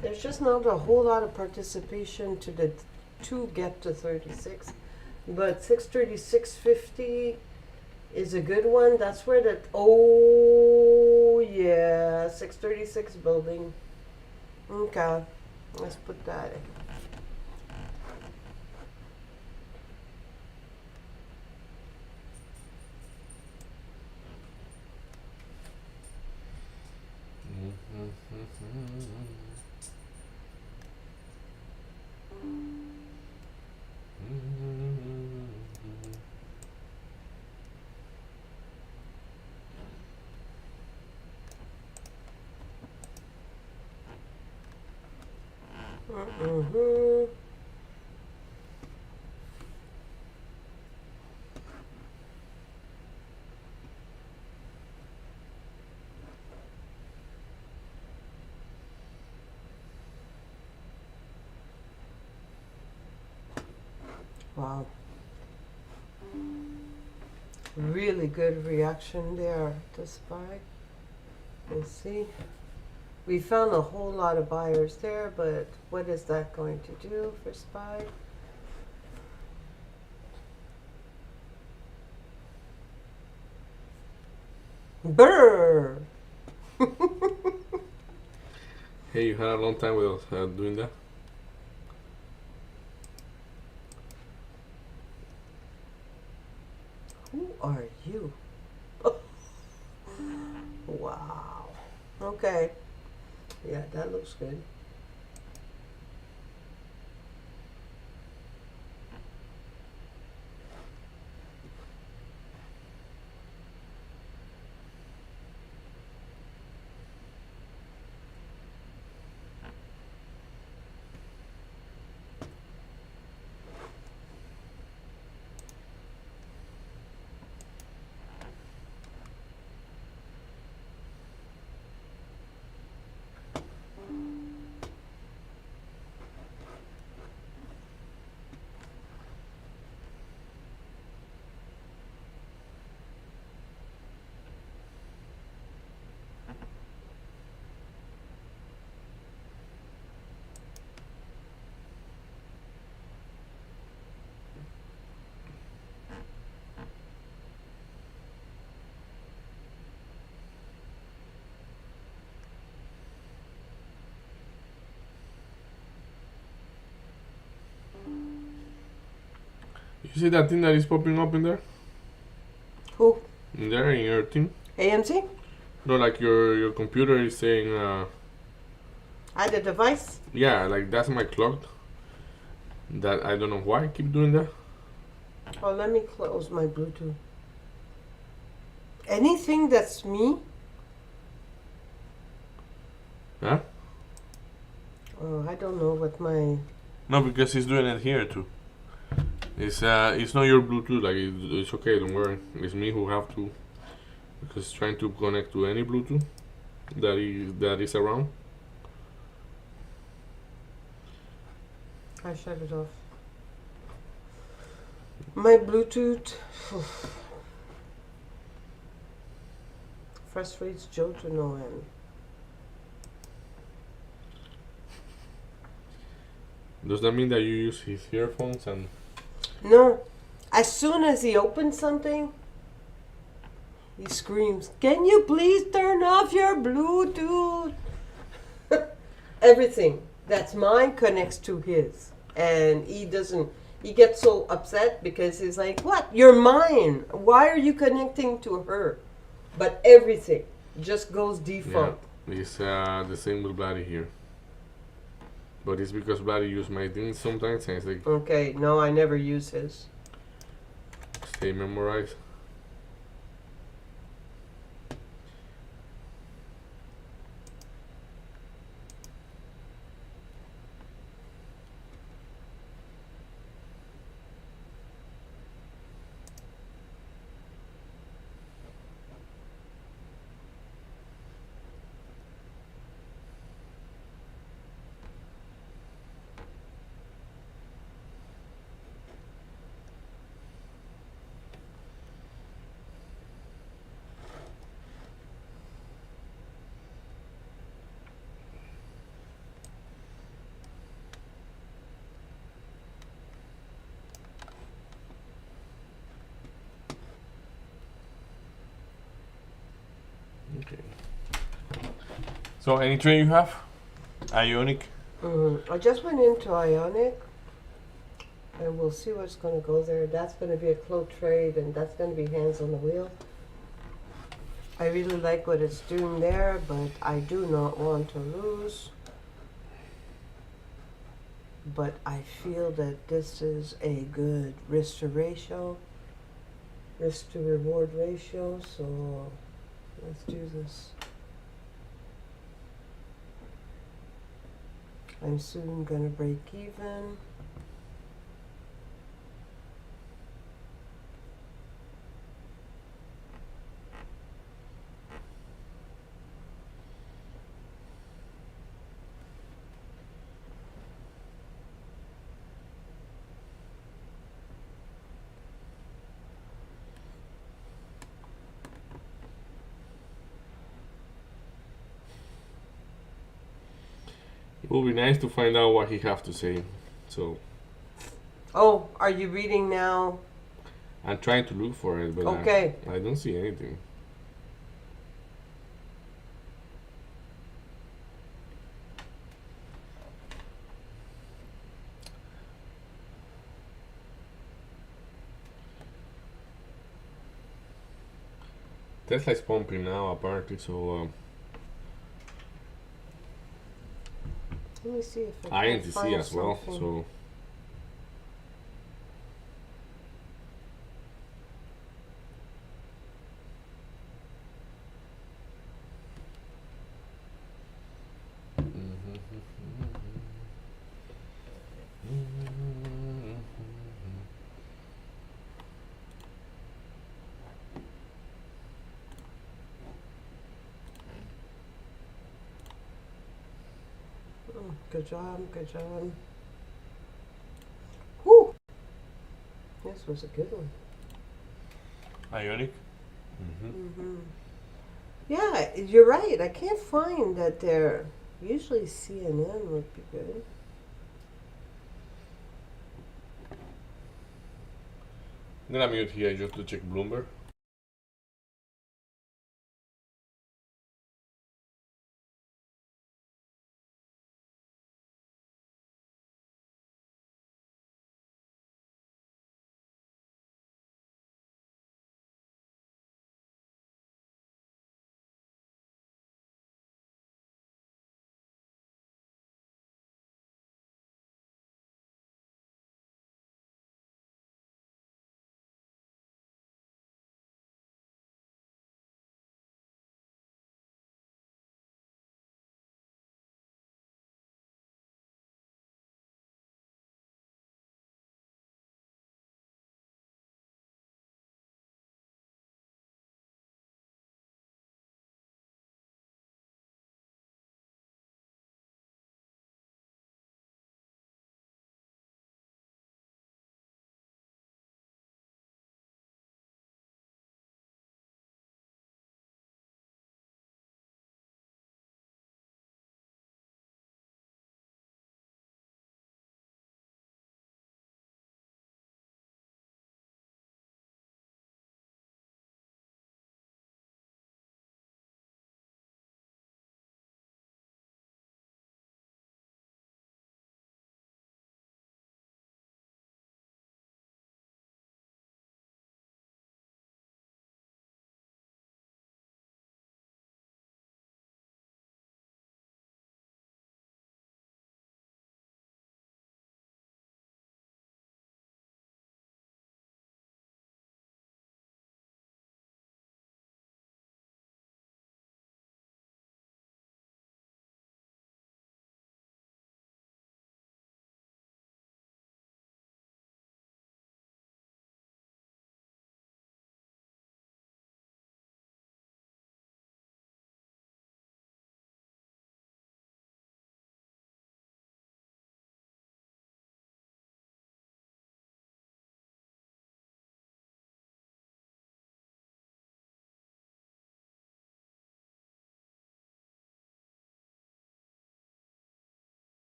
There's just not a whole lot of participation to get to 36, but 636.50 is a good one. That's where the yeah, 636 building. Okay, let's put that in. Wow. Really good reaction there to SPY. Let's see. We found a whole lot of buyers there, but what is that going to do for SPY? Brrr! Hey, you had a long time without doing that. Who are you? Wow. Okay. Yeah, that looks good. You see that thing that is popping up in there? Who? In there, in your thing? AMC? No, like your computer is saying, I the device? yeah, like that's my clock. That I don't know why I keep doing that. Oh, let me close my Bluetooth. Anything that's me? Huh? Oh, I don't know what my... No, because he's doing it here too. It's not your Bluetooth. Like it's okay. Don't worry. It's me who have to because trying to connect to any Bluetooth that is around. I shut it off. My Bluetooth frustrates Joe to no end. Does that mean that you use his earphones and? No. As soon as he opens something, he screams, "Can you please turn off your Bluetooth?" Everything that's mine connects to his. And he doesn't, he gets so upset because he's like, "What? You're mine. Why are you connecting to her?" But everything just goes default. Yeah, it's the same with Bloody here. But it's because Bloody use my things sometimes and it's like Okay, no, I never use his. stay memorized. Okay. So any trade you have? Ionic? I just went into Ionic, and we'll see what's going to go there. That's going to be a close trade, and that's going to be hands on the wheel. I really like what it's doing there, but I do not want to lose. But I feel that this is a good risk to ratio, risk to reward ratio, so let's do this. I'm soon gonna break even. It will be nice to find out what he have to say. So Oh, are you reading now? I'm trying to look for it, but Okay. I don't see anything. Tesla is pumping now, apparently. So Let me see if I can INTC find as well. something. So Good job, good job. Whew! This was a good one. Ionic. Yeah, you're right. I can't find that there. Usually CNN would be good. I'm gonna mute here just to check Bloomberg.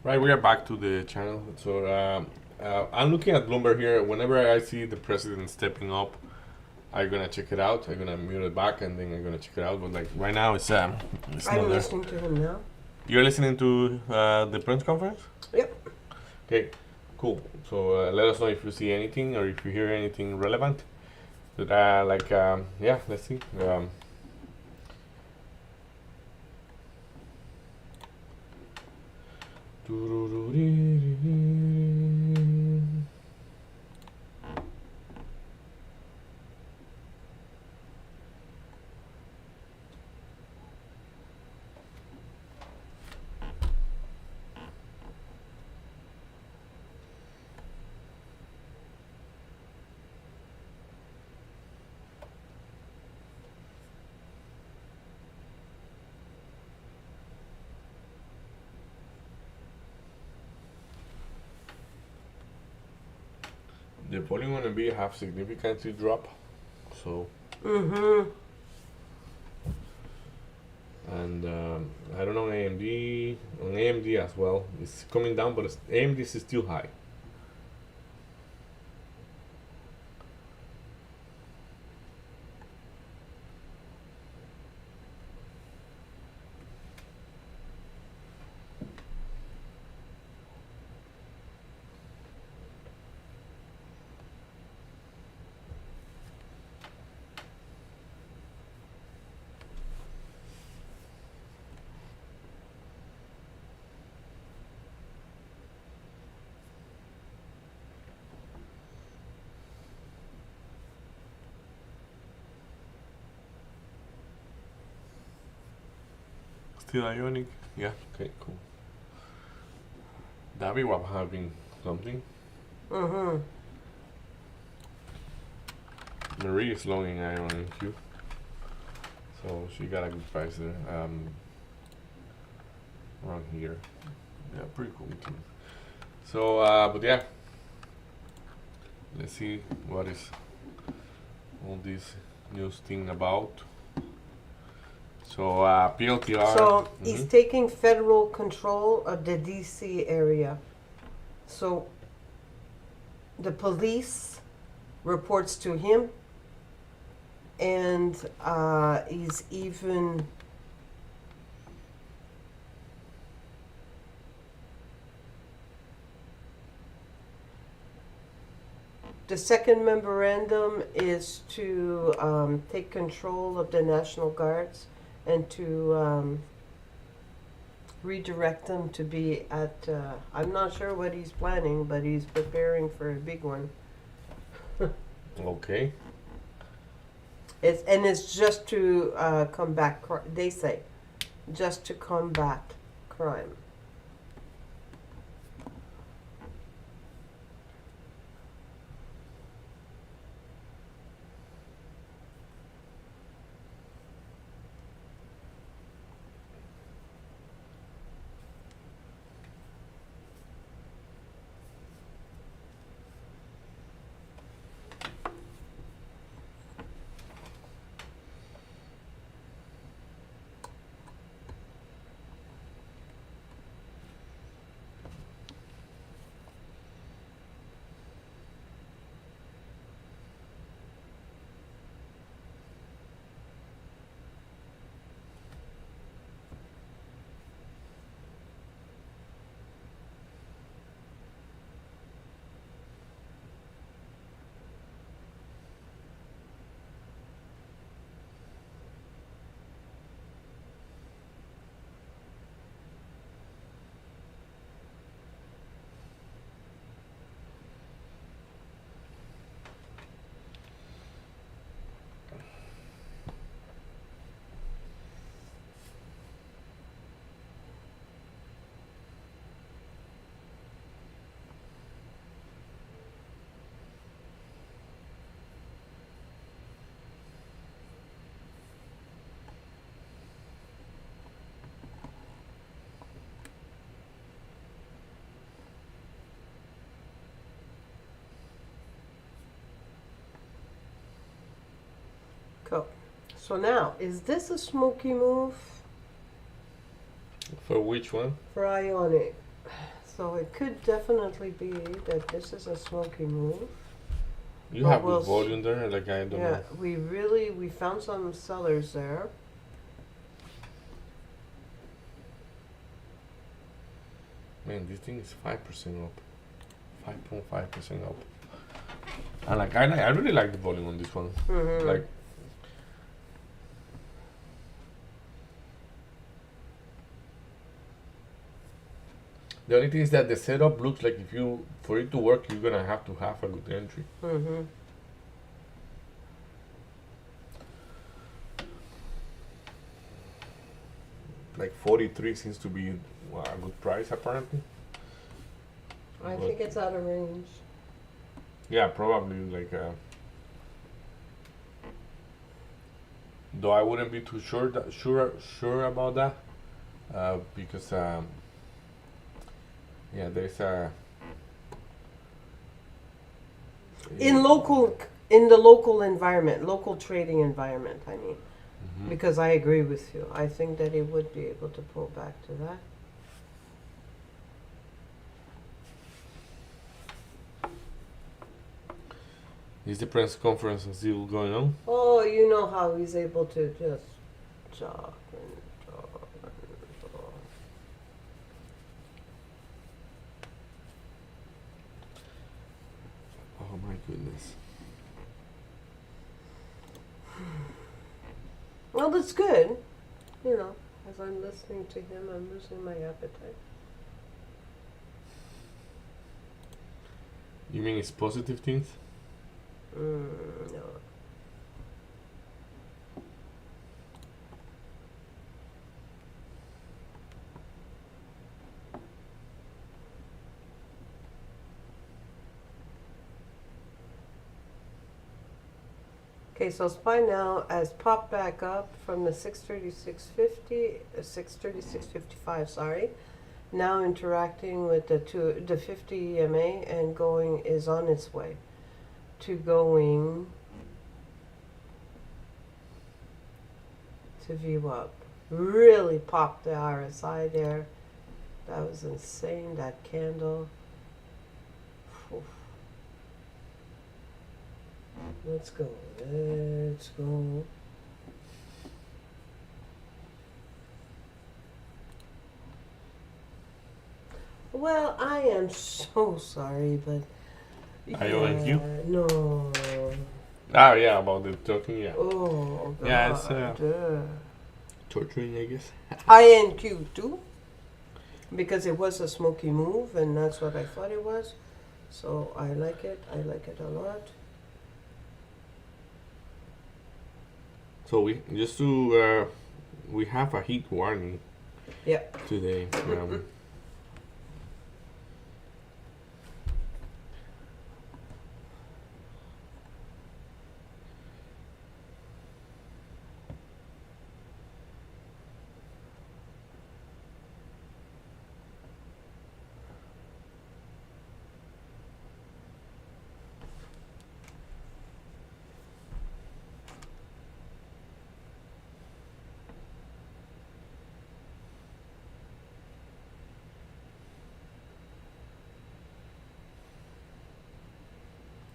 Right, we are back to the channel. So I'm looking at Bloomberg here. Whenever I see the president stepping up, I'm gonna check it out. I'm gonna mute it back, and then I'm gonna check it out. But like right now, it's not I'm there. listening to him now. You're listening to the press conference? Yep. Okay, cool. So let us know if you see anything or if you hear anything relevant. But yeah, let's see. The volume on NVIDIA have significantly dropped. So. Mm-hmm. And I don't know AMD. On AMD as well, it's coming down, but AMD is still high. Still Ionic? Yeah, okay, cool. Davi was having something. Mm-hmm. Marie is long in Ion in Q. So she got a good price there. Around here. Yeah, pretty cool too. So, but yeah. Let's see what is all this news thing about. So PLTR. So he's taking federal control of the DC area. So the police reports to him, and he's even the second memorandum is to take control of the National Guards and to redirect them to be at, I'm not sure what he's planning, but he's preparing for a big one. Okay. It's just to combat, they say, just to combat crime. Cool. So now, is this a smoky move For which one? for Ionic? So it could definitely be that this is a smoky move. You But have we'll good volume there, like I don't Yeah, know. we found some sellers there. Man, this thing is 5% up, 5.5% up. And like I really like the volume on this one. Mm-hmm. Like the only thing is that the setup looks like if you for it to work, you're gonna have to have a good entry. Mm-hmm. Like 43 seems to be a good price apparently. I But- think it's out of range. Yeah, probably like. Though I wouldn't be too sure about that, because yeah, there's a In the local environment, local trading environment, I mean. Mhm. Because I agree with you. I think that it would be able to pull back to that. Is the press conference still going on? Oh, you know how he's able to just talk and talk and talk. Oh my goodness. Well, that's good. You know, as I'm listening to him, I'm losing my appetite. You mean it's positive things? No. Okay, so SPY now has popped back up from the 636.50, 636.55, sorry. Now interacting with the 50 EMA and is on its way to going to view up. Really popped the RSI there. That was insane, that candle. Oof. Let's go. Let's go. Well, I am so sorry, but IONQ? no. Ah, yeah, about the talking, yeah. Oh God. Yeah, it's, torturing, I guess. INQ too, because it was a smoky move, and that's what I thought it was. So I like it. I like it a lot. So we we have a heat warning Yeah. today.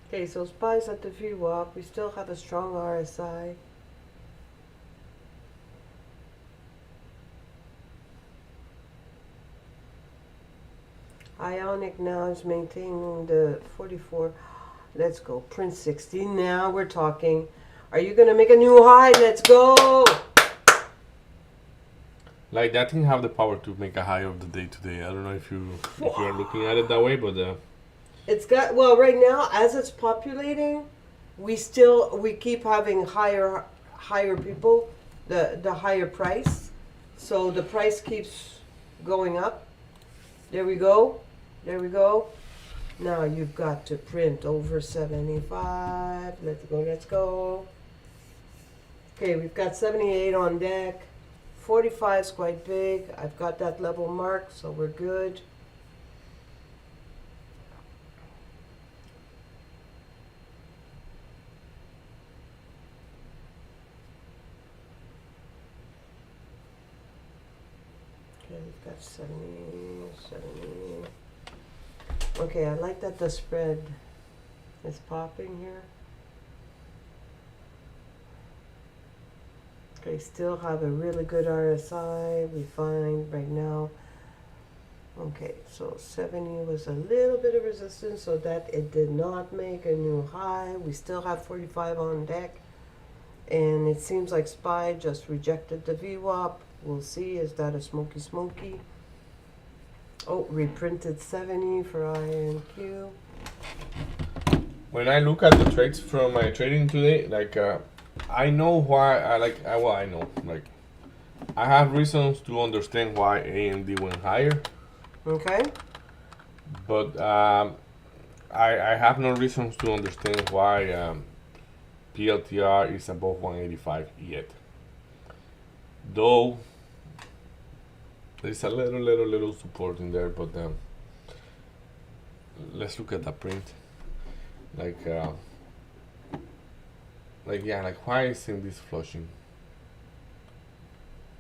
Okay, so SPY's at the VWAP. We still have a strong RSI. Ionic now is maintaining the 44. Let's go. Print 60. Now we're talking. Are you going to make a new high? Let's go. Like that thing have the power to make a high of the day today. I don't know if you are looking at it that way, but It's got, well, right now, as it's populating, we keep having higher people, the higher price. So the price keeps going up. There we go. There we go. Now you've got to print over 75. Let's go, let's go. Okay, we've got 78 on deck. 45 is quite big. I've got that level marked, so we're good. Okay. we've got 70, 70. Okay, I like that the spread is popping here. Okay, still have a really good RSI, we find right now. Okay, so 70 was a little bit of resistance, so that it did not make a new high. We still have 45 on deck. And it seems like SPY just rejected the VWAP. We'll see, is that a smoky? Oh, reprinted 70 for INQ. When I look at the trades from my trading today, like I know why I know, like I have reasons to understand why AMD went higher, Okay. but I have no reasons to understand why PLTR is above 185 yet. Though there's a little support in there, but let's look at the print. Like yeah, like why isn't this flushing?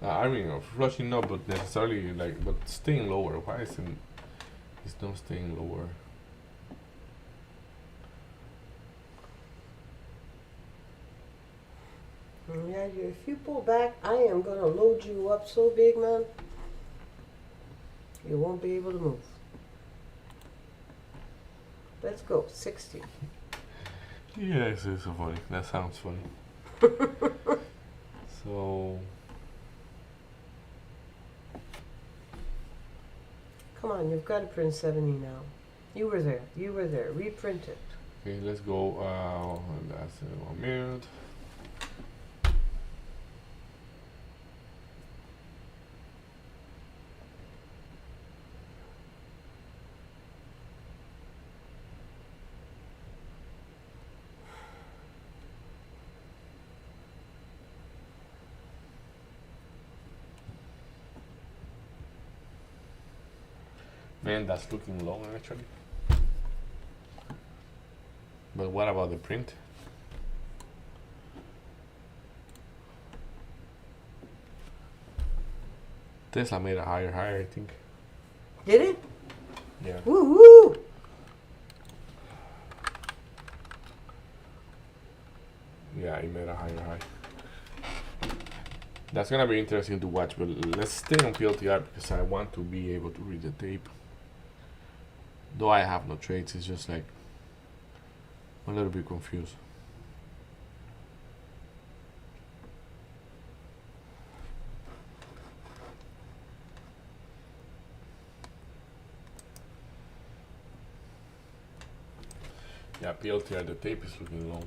I mean, flushing no, but necessarily like, but staying lower. Why isn't it's not staying lower? Yeah, if you pull back, I am gonna load you up so big, man. You won't be able to move. Let's go, 60. Yeah, it's so funny. That sounds funny. So Come on, you've got to print 70 now. You were there. Reprint it. okay, let's go. That's 1 minute. Man, that's looking long actually. But what about the print? Tesla made a higher high, I think. Did it? Yeah. Woo-hoo! Yeah, it made a higher high. That's gonna be interesting to watch, but let's stay on PLTR because I want to be able to read the tape. Though I have no trades, it's just like I'm a little bit confused. Yeah, PLTR, the tape is looking long.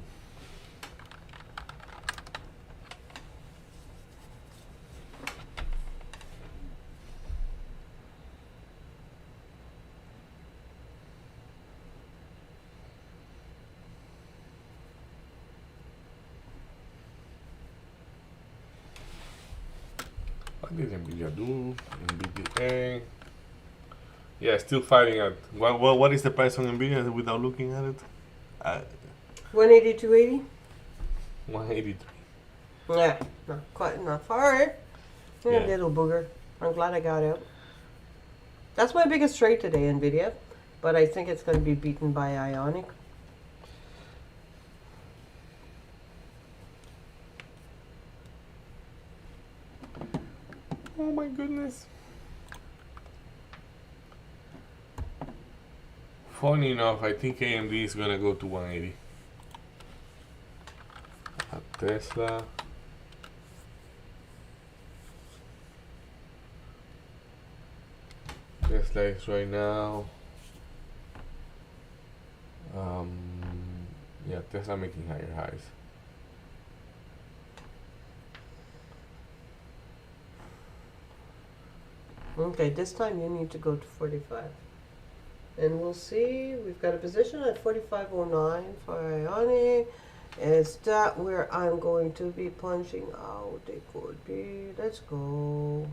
What did NVIDIA do? NVIDIA. Yeah, still fighting at. What is the price on NVIDIA without looking at it? 182.80? 183. Yeah, not quite enough. Alright. Yeah, Yeah. little booger. I'm glad I got out. That's my biggest trade today, NVIDIA. But I think it's going to be beaten by Ionic. Oh my goodness. Funny enough, I think AMD is gonna go to 180. Tesla. Tesla is right now. Yeah, Tesla making higher highs. Okay, this time you need to go to 45. And we'll see. We've got a position at 45.09 for Ionic. Is that where I'm going to be plunging out? It could be. Let's go.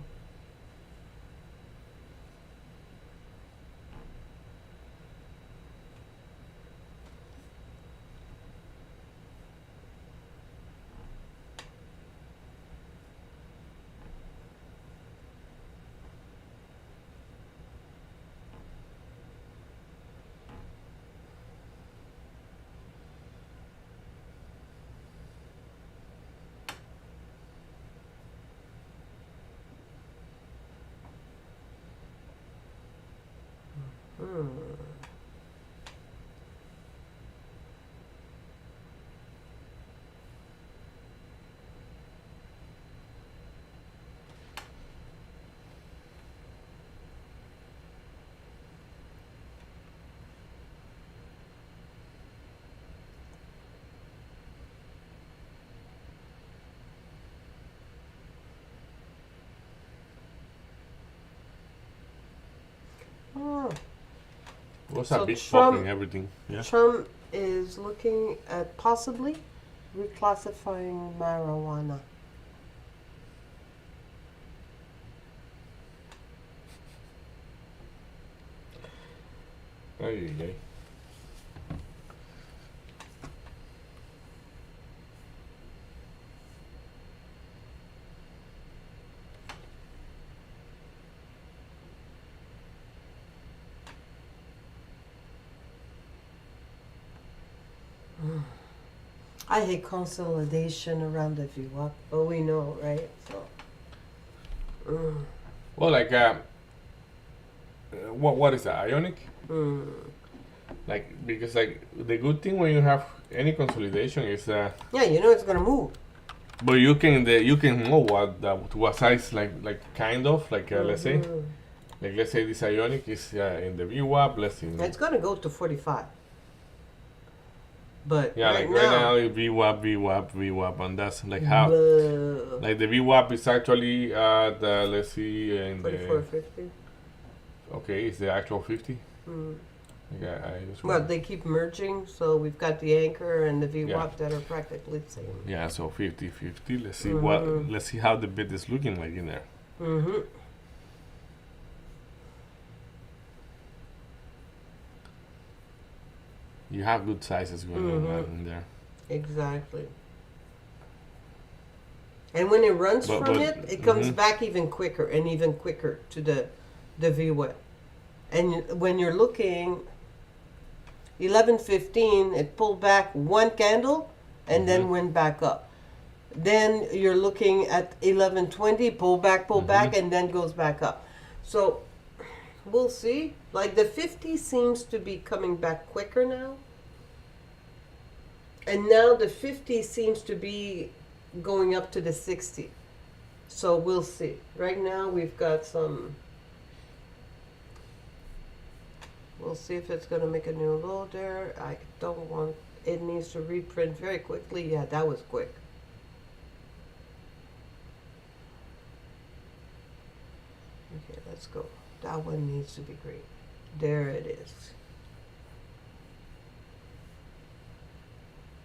Oh. Was So a big Trump- pop in everything. Yeah. Trump is looking at possibly reclassifying marijuana. Ay, ay, ay. I hate consolidation around the VWAP, but we know, right? So, Well, like, what is that? Ionic? Like, because like the good thing when you have any consolidation is yeah, you know it's gonna move. but you can know what size like kind of like let's say this Ionic is in the VWAP. Let's see. It's gonna go to 45. But Yeah, right like right now now, it's VWAP, and that's like how uh, like the VWAP is actually the let's see in 44.50. okay, it's the actual 50. Mm. Yeah, I just Well, they keep merging, so we've got the anchor and the VWAP Yeah. that are practically the same. yeah, so 50-50. Let's see Mhm. let's see how the bid is looking like in there. Mm-hmm. You have good sizes going on in there. Exactly. And when it runs But- from but- it, it comes mhm. back even quicker and even quicker to the VWAP. And when you're looking 11:15, it pulled back one candle and then went back up. Then you're looking at 11:20, pull back, and then goes back up. So we'll see. Like the 50 seems to be coming back quicker now. And now the 50 seems to be going up to the 60. So we'll see. Right now we've got some. We'll see if it's going to make a new low there. I don't want. It needs to reprint very quickly. Yeah, that was quick. Okay, let's go. That one needs to be green. There it is.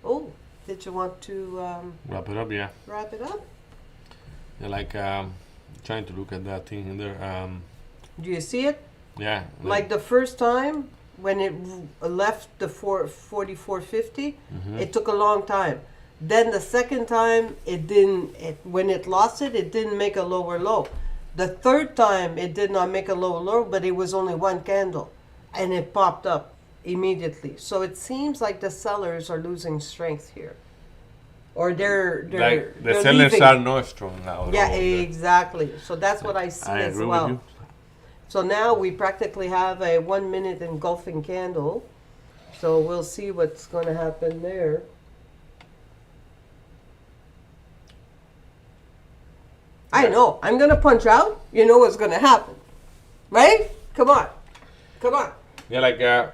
Oh, did you want to Wrap it up, yeah. wrap it up? Yeah, like trying to look at that thing in there. Do you see it? Yeah. Like the first time when it left the 44.50, it took a long time. Then the second time it didn't. When it lost it, it didn't make a lower low. The third time it did not make a lower low, but it was only one candle, and it popped up immediately. So it seems like the sellers are losing strength here, or they're like the they're sellers leaving. are not strong now. Yeah, at all. exactly. So that's what I see I as agree well. with you. So now we practically have a 1 minute engulfing candle. So we'll see what's going to happen there. I know. I'm going to punch out. You know what's going to happen. Right? Come on. Come on. Yeah, like the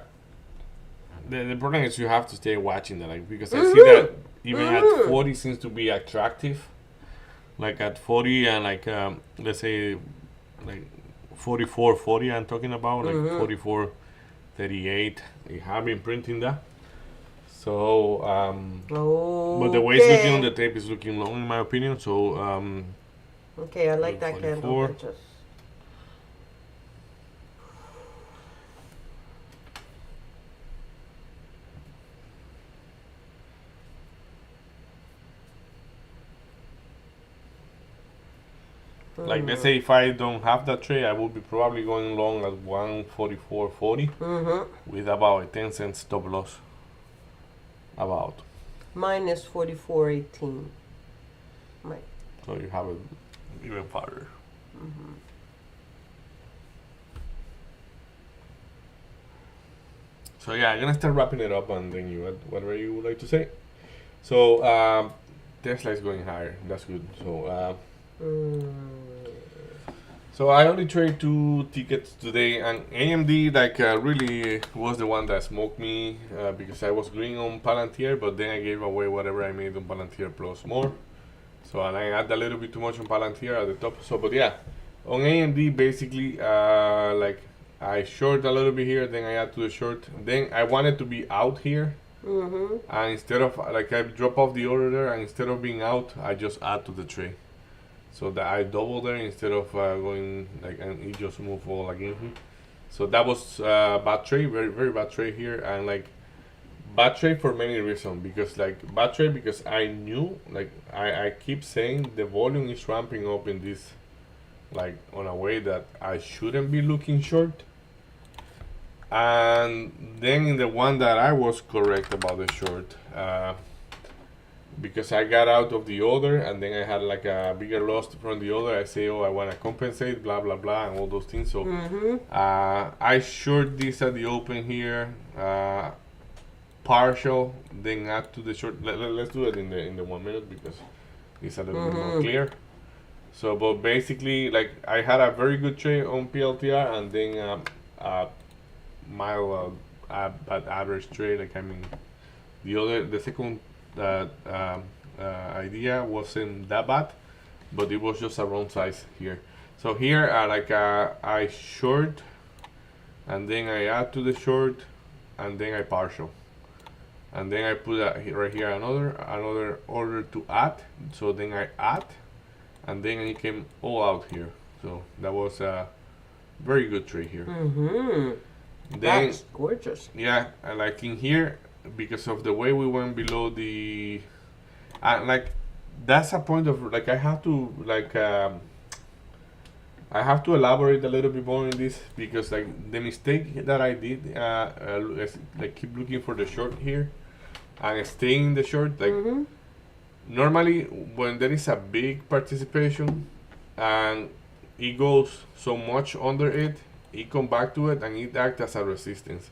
problem is you have to stay watching that, like because I see that even at 40 seems to be attractive. Like at 40 and like let's say like 44.40 I'm talking about, like 44.38. You have been printing that. So but the way it's looking on the tape is looking long in my opinion. So Okay, I like that candle. 44. But just like let's say if I don't have that trade, I would be probably going long at 144.40 with about a 10 cent stop loss. About. mine is 44.18. Right. So you have it even farther. So yeah, I'm gonna start wrapping it up, and then you add whatever you would like to say. So Tesla is going higher. That's good. So I only trade 2 tickets today, and AMD really was the one that smoked me because I was green on Palantir, but then I gave away whatever I made on Palantir plus more. So and I had a little bit too much on Palantir at the top. So but yeah, on AMD basically I short a little bit here, then I add to the short. Then I wanted to be out here. And instead of I drop off the order there, and instead of being out, I just add to the tray, so that I double there instead of going and it just move all against me. So that was bad trade, very very bad trade here, and bad trade for many reasons. Because bad trade because I knew I keep saying the volume is ramping up in this on a way that I shouldn't be looking short. And then in the one that I was correct about the short, because I got out of the other, and then I had a bigger loss from the other. I say, oh, I want to compensate, blah blah blah, and all those things. So I short this at the open here, partial, then add to the short. Let's do it in the 1 minute because it's a little bit more clear. So, but basically, I had a very good trade on PLTR, and then mild bad average trade. The second idea wasn't that bad, but it was just a wrong size here. So here I short, and then I add to the short, and then I partial, and then I put right here another order to add. So then I add, and then it came all out here. So that was a very good trade here. Then, that's gorgeous. Yeah, in here, because of the way we went below the, that's a point of I have to I have to elaborate a little bit more in this, because the mistake that I did is keep looking for the short here and staying in the short. Normally when there is a big participation and it goes so much under it, it come back to it and it acts as a resistance.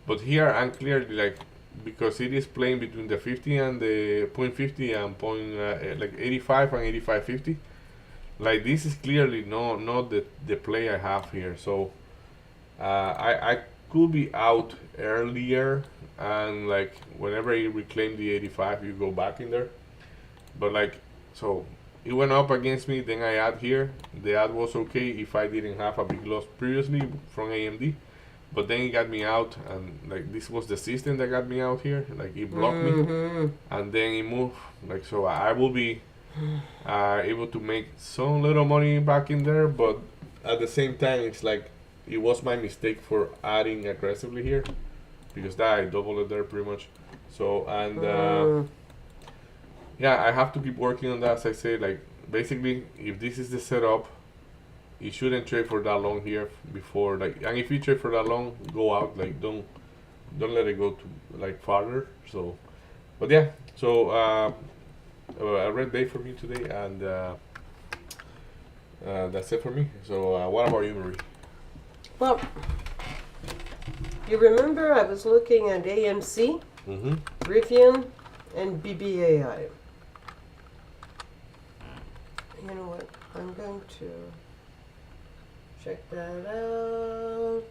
But here I'm clearly because it is playing between the 50 and the 0.50 and 85 and 85.50. This is clearly not the play I have here. So I could be out earlier, and whenever you reclaim the 85, you go back in there. But so it went up against me, then I add here. The add was okay if I didn't have a big loss previously from AMD, but then it got me out, and this was the system that got me out here. It blocked me, and then it moved. So I will be able to make some little money back in there, but at the same time it's it was my mistake for adding aggressively here, because that I doubled it there pretty much. So yeah, I have to keep working on that. As I say, basically, if this is the setup, you shouldn't trade for that long here before. And if you trade for that long, go out. Don't let it go to farther. So, but yeah. So a red day for me today, and that's it for me. So what about you, Marie? Well, you remember I was looking at AMC, Rivian, and BBAI. You know what? I'm going to check that out.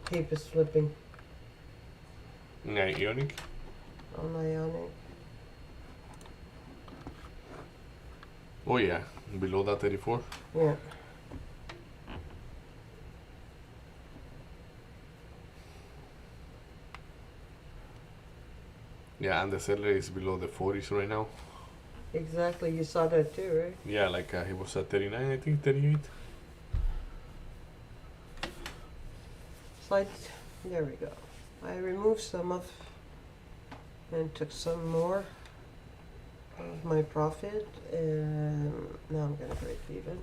Tape is flipping Ionic. on Ionic. Oh yeah, below that 34. Yeah. Yeah, and the seller is below the 40s right now. Exactly. You saw that too, right? Yeah, he was at 39, I think, 38. Slide. There we go. I removed some of and took some more of my profit, and now I'm going to break even.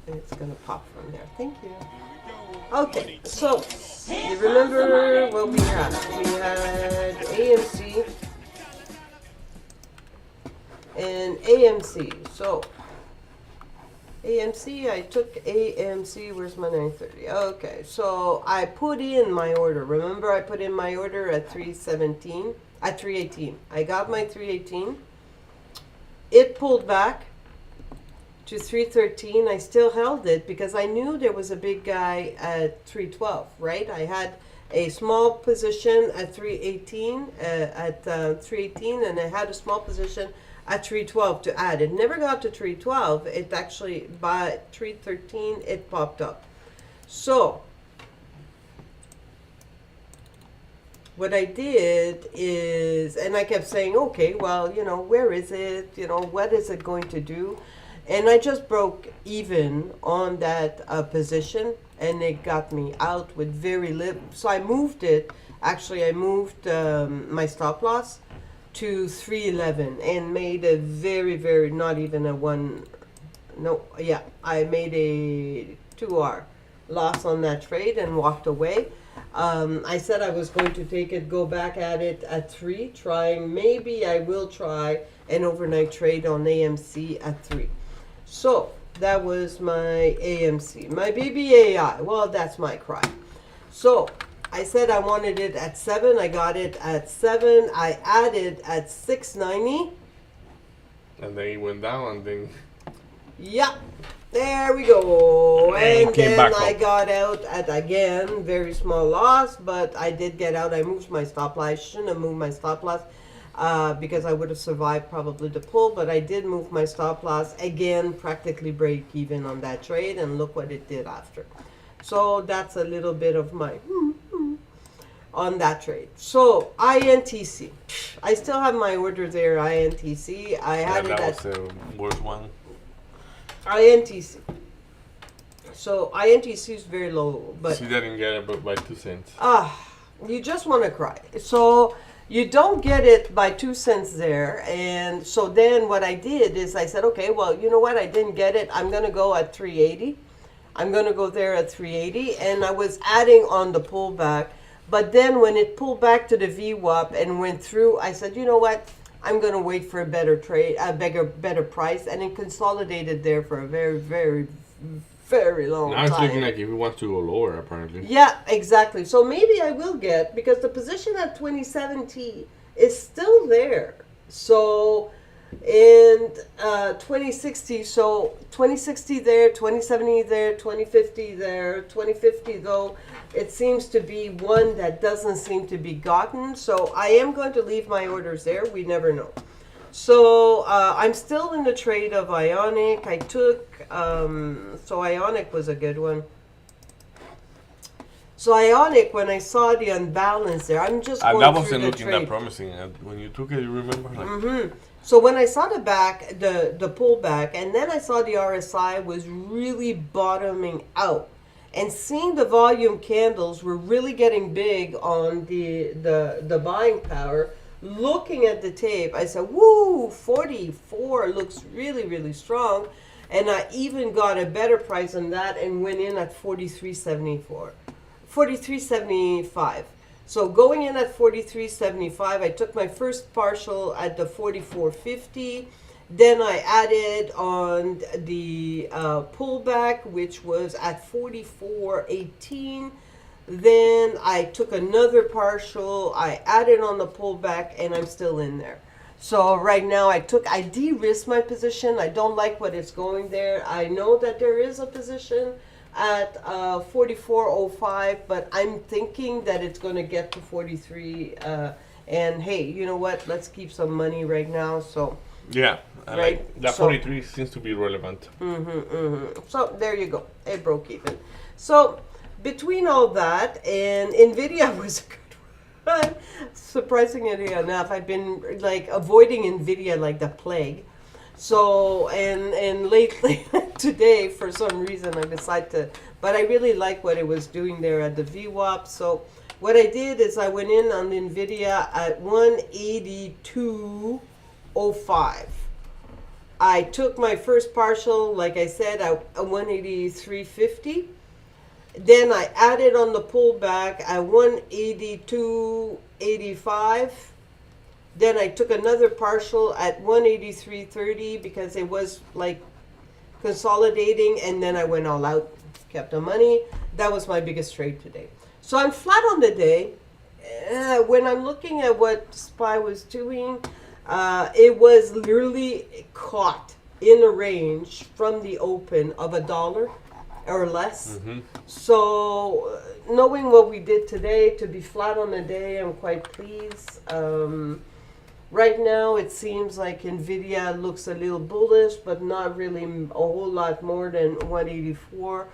And it's going to pop from there. Thank you. Okay, so you remember what we had? We had AMC and AMC. So AMC, I took AMC, where's my 930? Okay, so I put in my order. Remember I put in my order at 317, at 318. I got my 318. It pulled back to 313. I still held it because I knew there was a big guy at 312, right? I had a small position at 318, at 318, and I had a small position at 312 to add. It never got to 312. It actually, by 313, it popped up. So, what I did is, and I kept saying, okay, well, you know, where is it? You know, what is it going to do? And I just broke even on that position, and it got me out with very little. So I moved it. Actually, I moved my stop loss to 311 and made a very, very, not even a one, no, yeah, I made a 2R loss on that trade and walked away. I said I was going to take it, go back at it at 3, trying, maybe I will try an overnight trade on AMC at 3. So that was my AMC. My BBAI, well, that's my cry. So I said I wanted it at 7. I got it at 7. I added at 690. And then it went down, and then Yeah, there we go. And And came then back I up. got out at, again, very small loss, but I did get out. I moved my stop loss. I shouldn't have moved my stop loss because I would have survived probably the pull, but I did move my stop loss. Again, practically break even on that trade, and look what it did after. So that's a little bit of my on that trade. So INTC, I still have my order there. INTC, I yeah, had it that at was the worst one. INTC. So INTC is very low, but She didn't get it, but by 2 cents. you just want to cry. So you don't get it by 2 cents there, and so then what I did is I said, okay, well, you know what? I didn't get it. I'm gonna go at 380. I'm gonna go there at 380, and I was adding on the pullback. But then when it pulled back to the VWAP and went through, I said, you know what? I'm going to wait for a better trade, a better price, and it consolidated there for a very, very, very long Now it's time. looking like if it wants to go lower, apparently. Yeah, exactly. So maybe I will get, because the position at 2070 is still there. So, and 2060, so 2060 there, 2070 there, 2050 there, 2050 though, it seems to be one that doesn't seem to be gotten. So I am going to leave my orders there. We never know. So I'm still in the trade of Ionic. I took, so Ionic was a good one. So Ionic, when I saw the unbalance there, I'm just going That through wasn't the looking trade. that promising. When you took it, you remember? Like, So when I saw the back, the pullback, and then I saw the RSI was really bottoming out, and seeing the volume candles were really getting big on the buying power. Looking at the tape, I said, "Woo, 44 looks really, really strong," and I even got a better price on that and went in at 43.74, 43.75. So going in at 43.75, I took my first partial at the 44.50. Then I added on the pullback, which was at 44.18. Then I took another partial. I added on the pullback, and I'm still in there. So right now I de-risked my position. I don't like what it's going there. I know that there is a position at 44.05, but I'm thinking that it's going to get to 43. And hey, you know what? Let's keep some money right now. So yeah, I Right, like that so- 43 seems to be relevant. So there you go. It broke even. So between all that and Nvidia was a good one. Surprisingly enough, I've been like avoiding Nvidia like the plague. So and lately today for some reason I decided to, but I really like what it was doing there at the VWAP. So what I did is I went in on Nvidia at 182.05. I took my first partial, like I said, at 183.50. Then I added on the pullback at 182.85. Then I took another partial at 183.30 because it was like consolidating, and then I went all out, kept the money. That was my biggest trade today. So I'm flat on the day. When I'm looking at what SPY was doing, it was literally caught in a range from the open of $1 or less. So knowing what we did today, to be flat on the day, I'm quite pleased. Right now, it seems like Nvidia looks a little bullish, but not really a whole lot more than 184.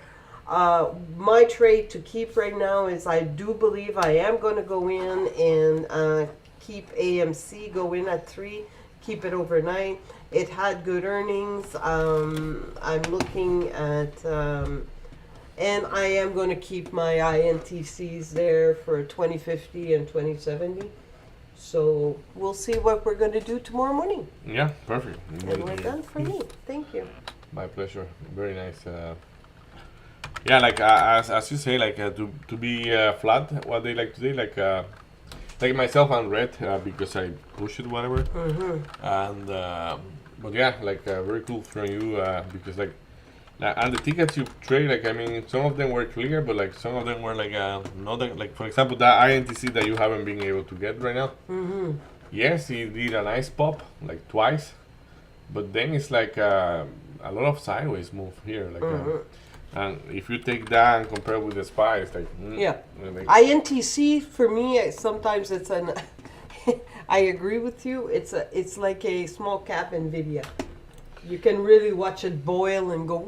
My trade to keep right now is I do believe I am going to go in and keep AMC, go in at 3, keep it overnight. It had good earnings. I'm looking at, and I am going to keep my INTCs there for 2050 and 2070. So we'll see what we're going to do tomorrow morning. Yeah, perfect. And we're done for me. Thank you. My pleasure. Very nice. Yeah, like as you say, like to be flat. What they like today, like myself, I'm red because I push it whatever. And but yeah, like very cool from you because like and the tickets you trade, like I mean, some of them were clear, but like some of them were like not that, like for example that INTC that you haven't been able to get right now. Yes, it did a nice pop like twice, but then it's like a lot of sideways move here, like. And if you take that and compare with the SPY, it's like Yeah. like, INTC for me sometimes it's an. I agree with you. It's like a small cap Nvidia. You can really watch it boil and go.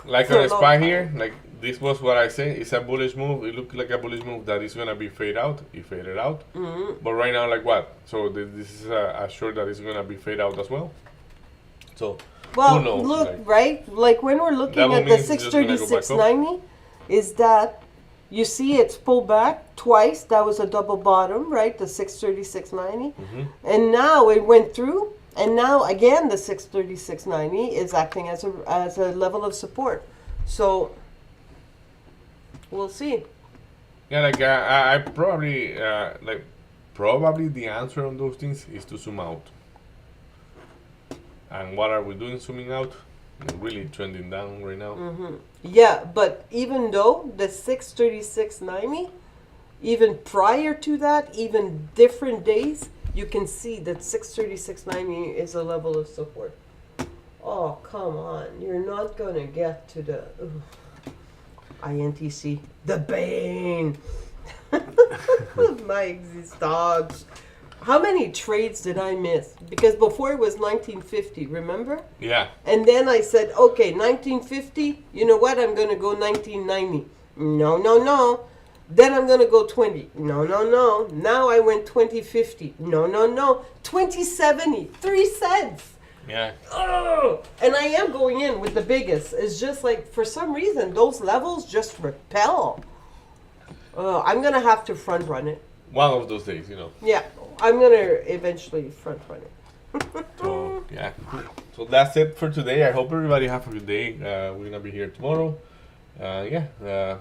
like for on a a long SPY time. here, like this was what I say. It's a bullish move. It looked like a bullish move that is gonna be fade out. It faded out. But right now, like what? So this is a short that is gonna be fade out as well. So. Well, who knows? look, Like, right? Like when we're looking That at the means it's just gonna go back 636.90, is that you see it's pulled back twice. That was a double bottom, right? The 636.90. And now it went through, and now again the 636.90 is acting as a level of support. So we'll see. yeah, like I probably like probably the answer on those things is to zoom out. And what are we doing zooming out? Really trending down right now. Yeah, but even though the 636.90, even prior to that, even different days, you can see that 636.90 is a level of support. Oh, come on. You're not going to get to the INTC, the bane. My existence. How many trades did I miss? Because before it was 1950, remember? Yeah. And then I said, okay, 1950, you know what? I'm going to go 1990. No, no, no. Then I'm going to go 20. No, no, no. Now I went 2050. No, no, no. 2070. 3 cents. Yeah. Oh! And I am going in with the biggest. It's just like, for some reason, those levels just repel. I'm going to have to front run it. One of those days, you know. Yeah, I'm going to eventually front run it. So yeah. So that's it for today. I hope everybody have a good day. We're gonna be here tomorrow. Yeah.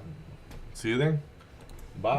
See you then. Bye.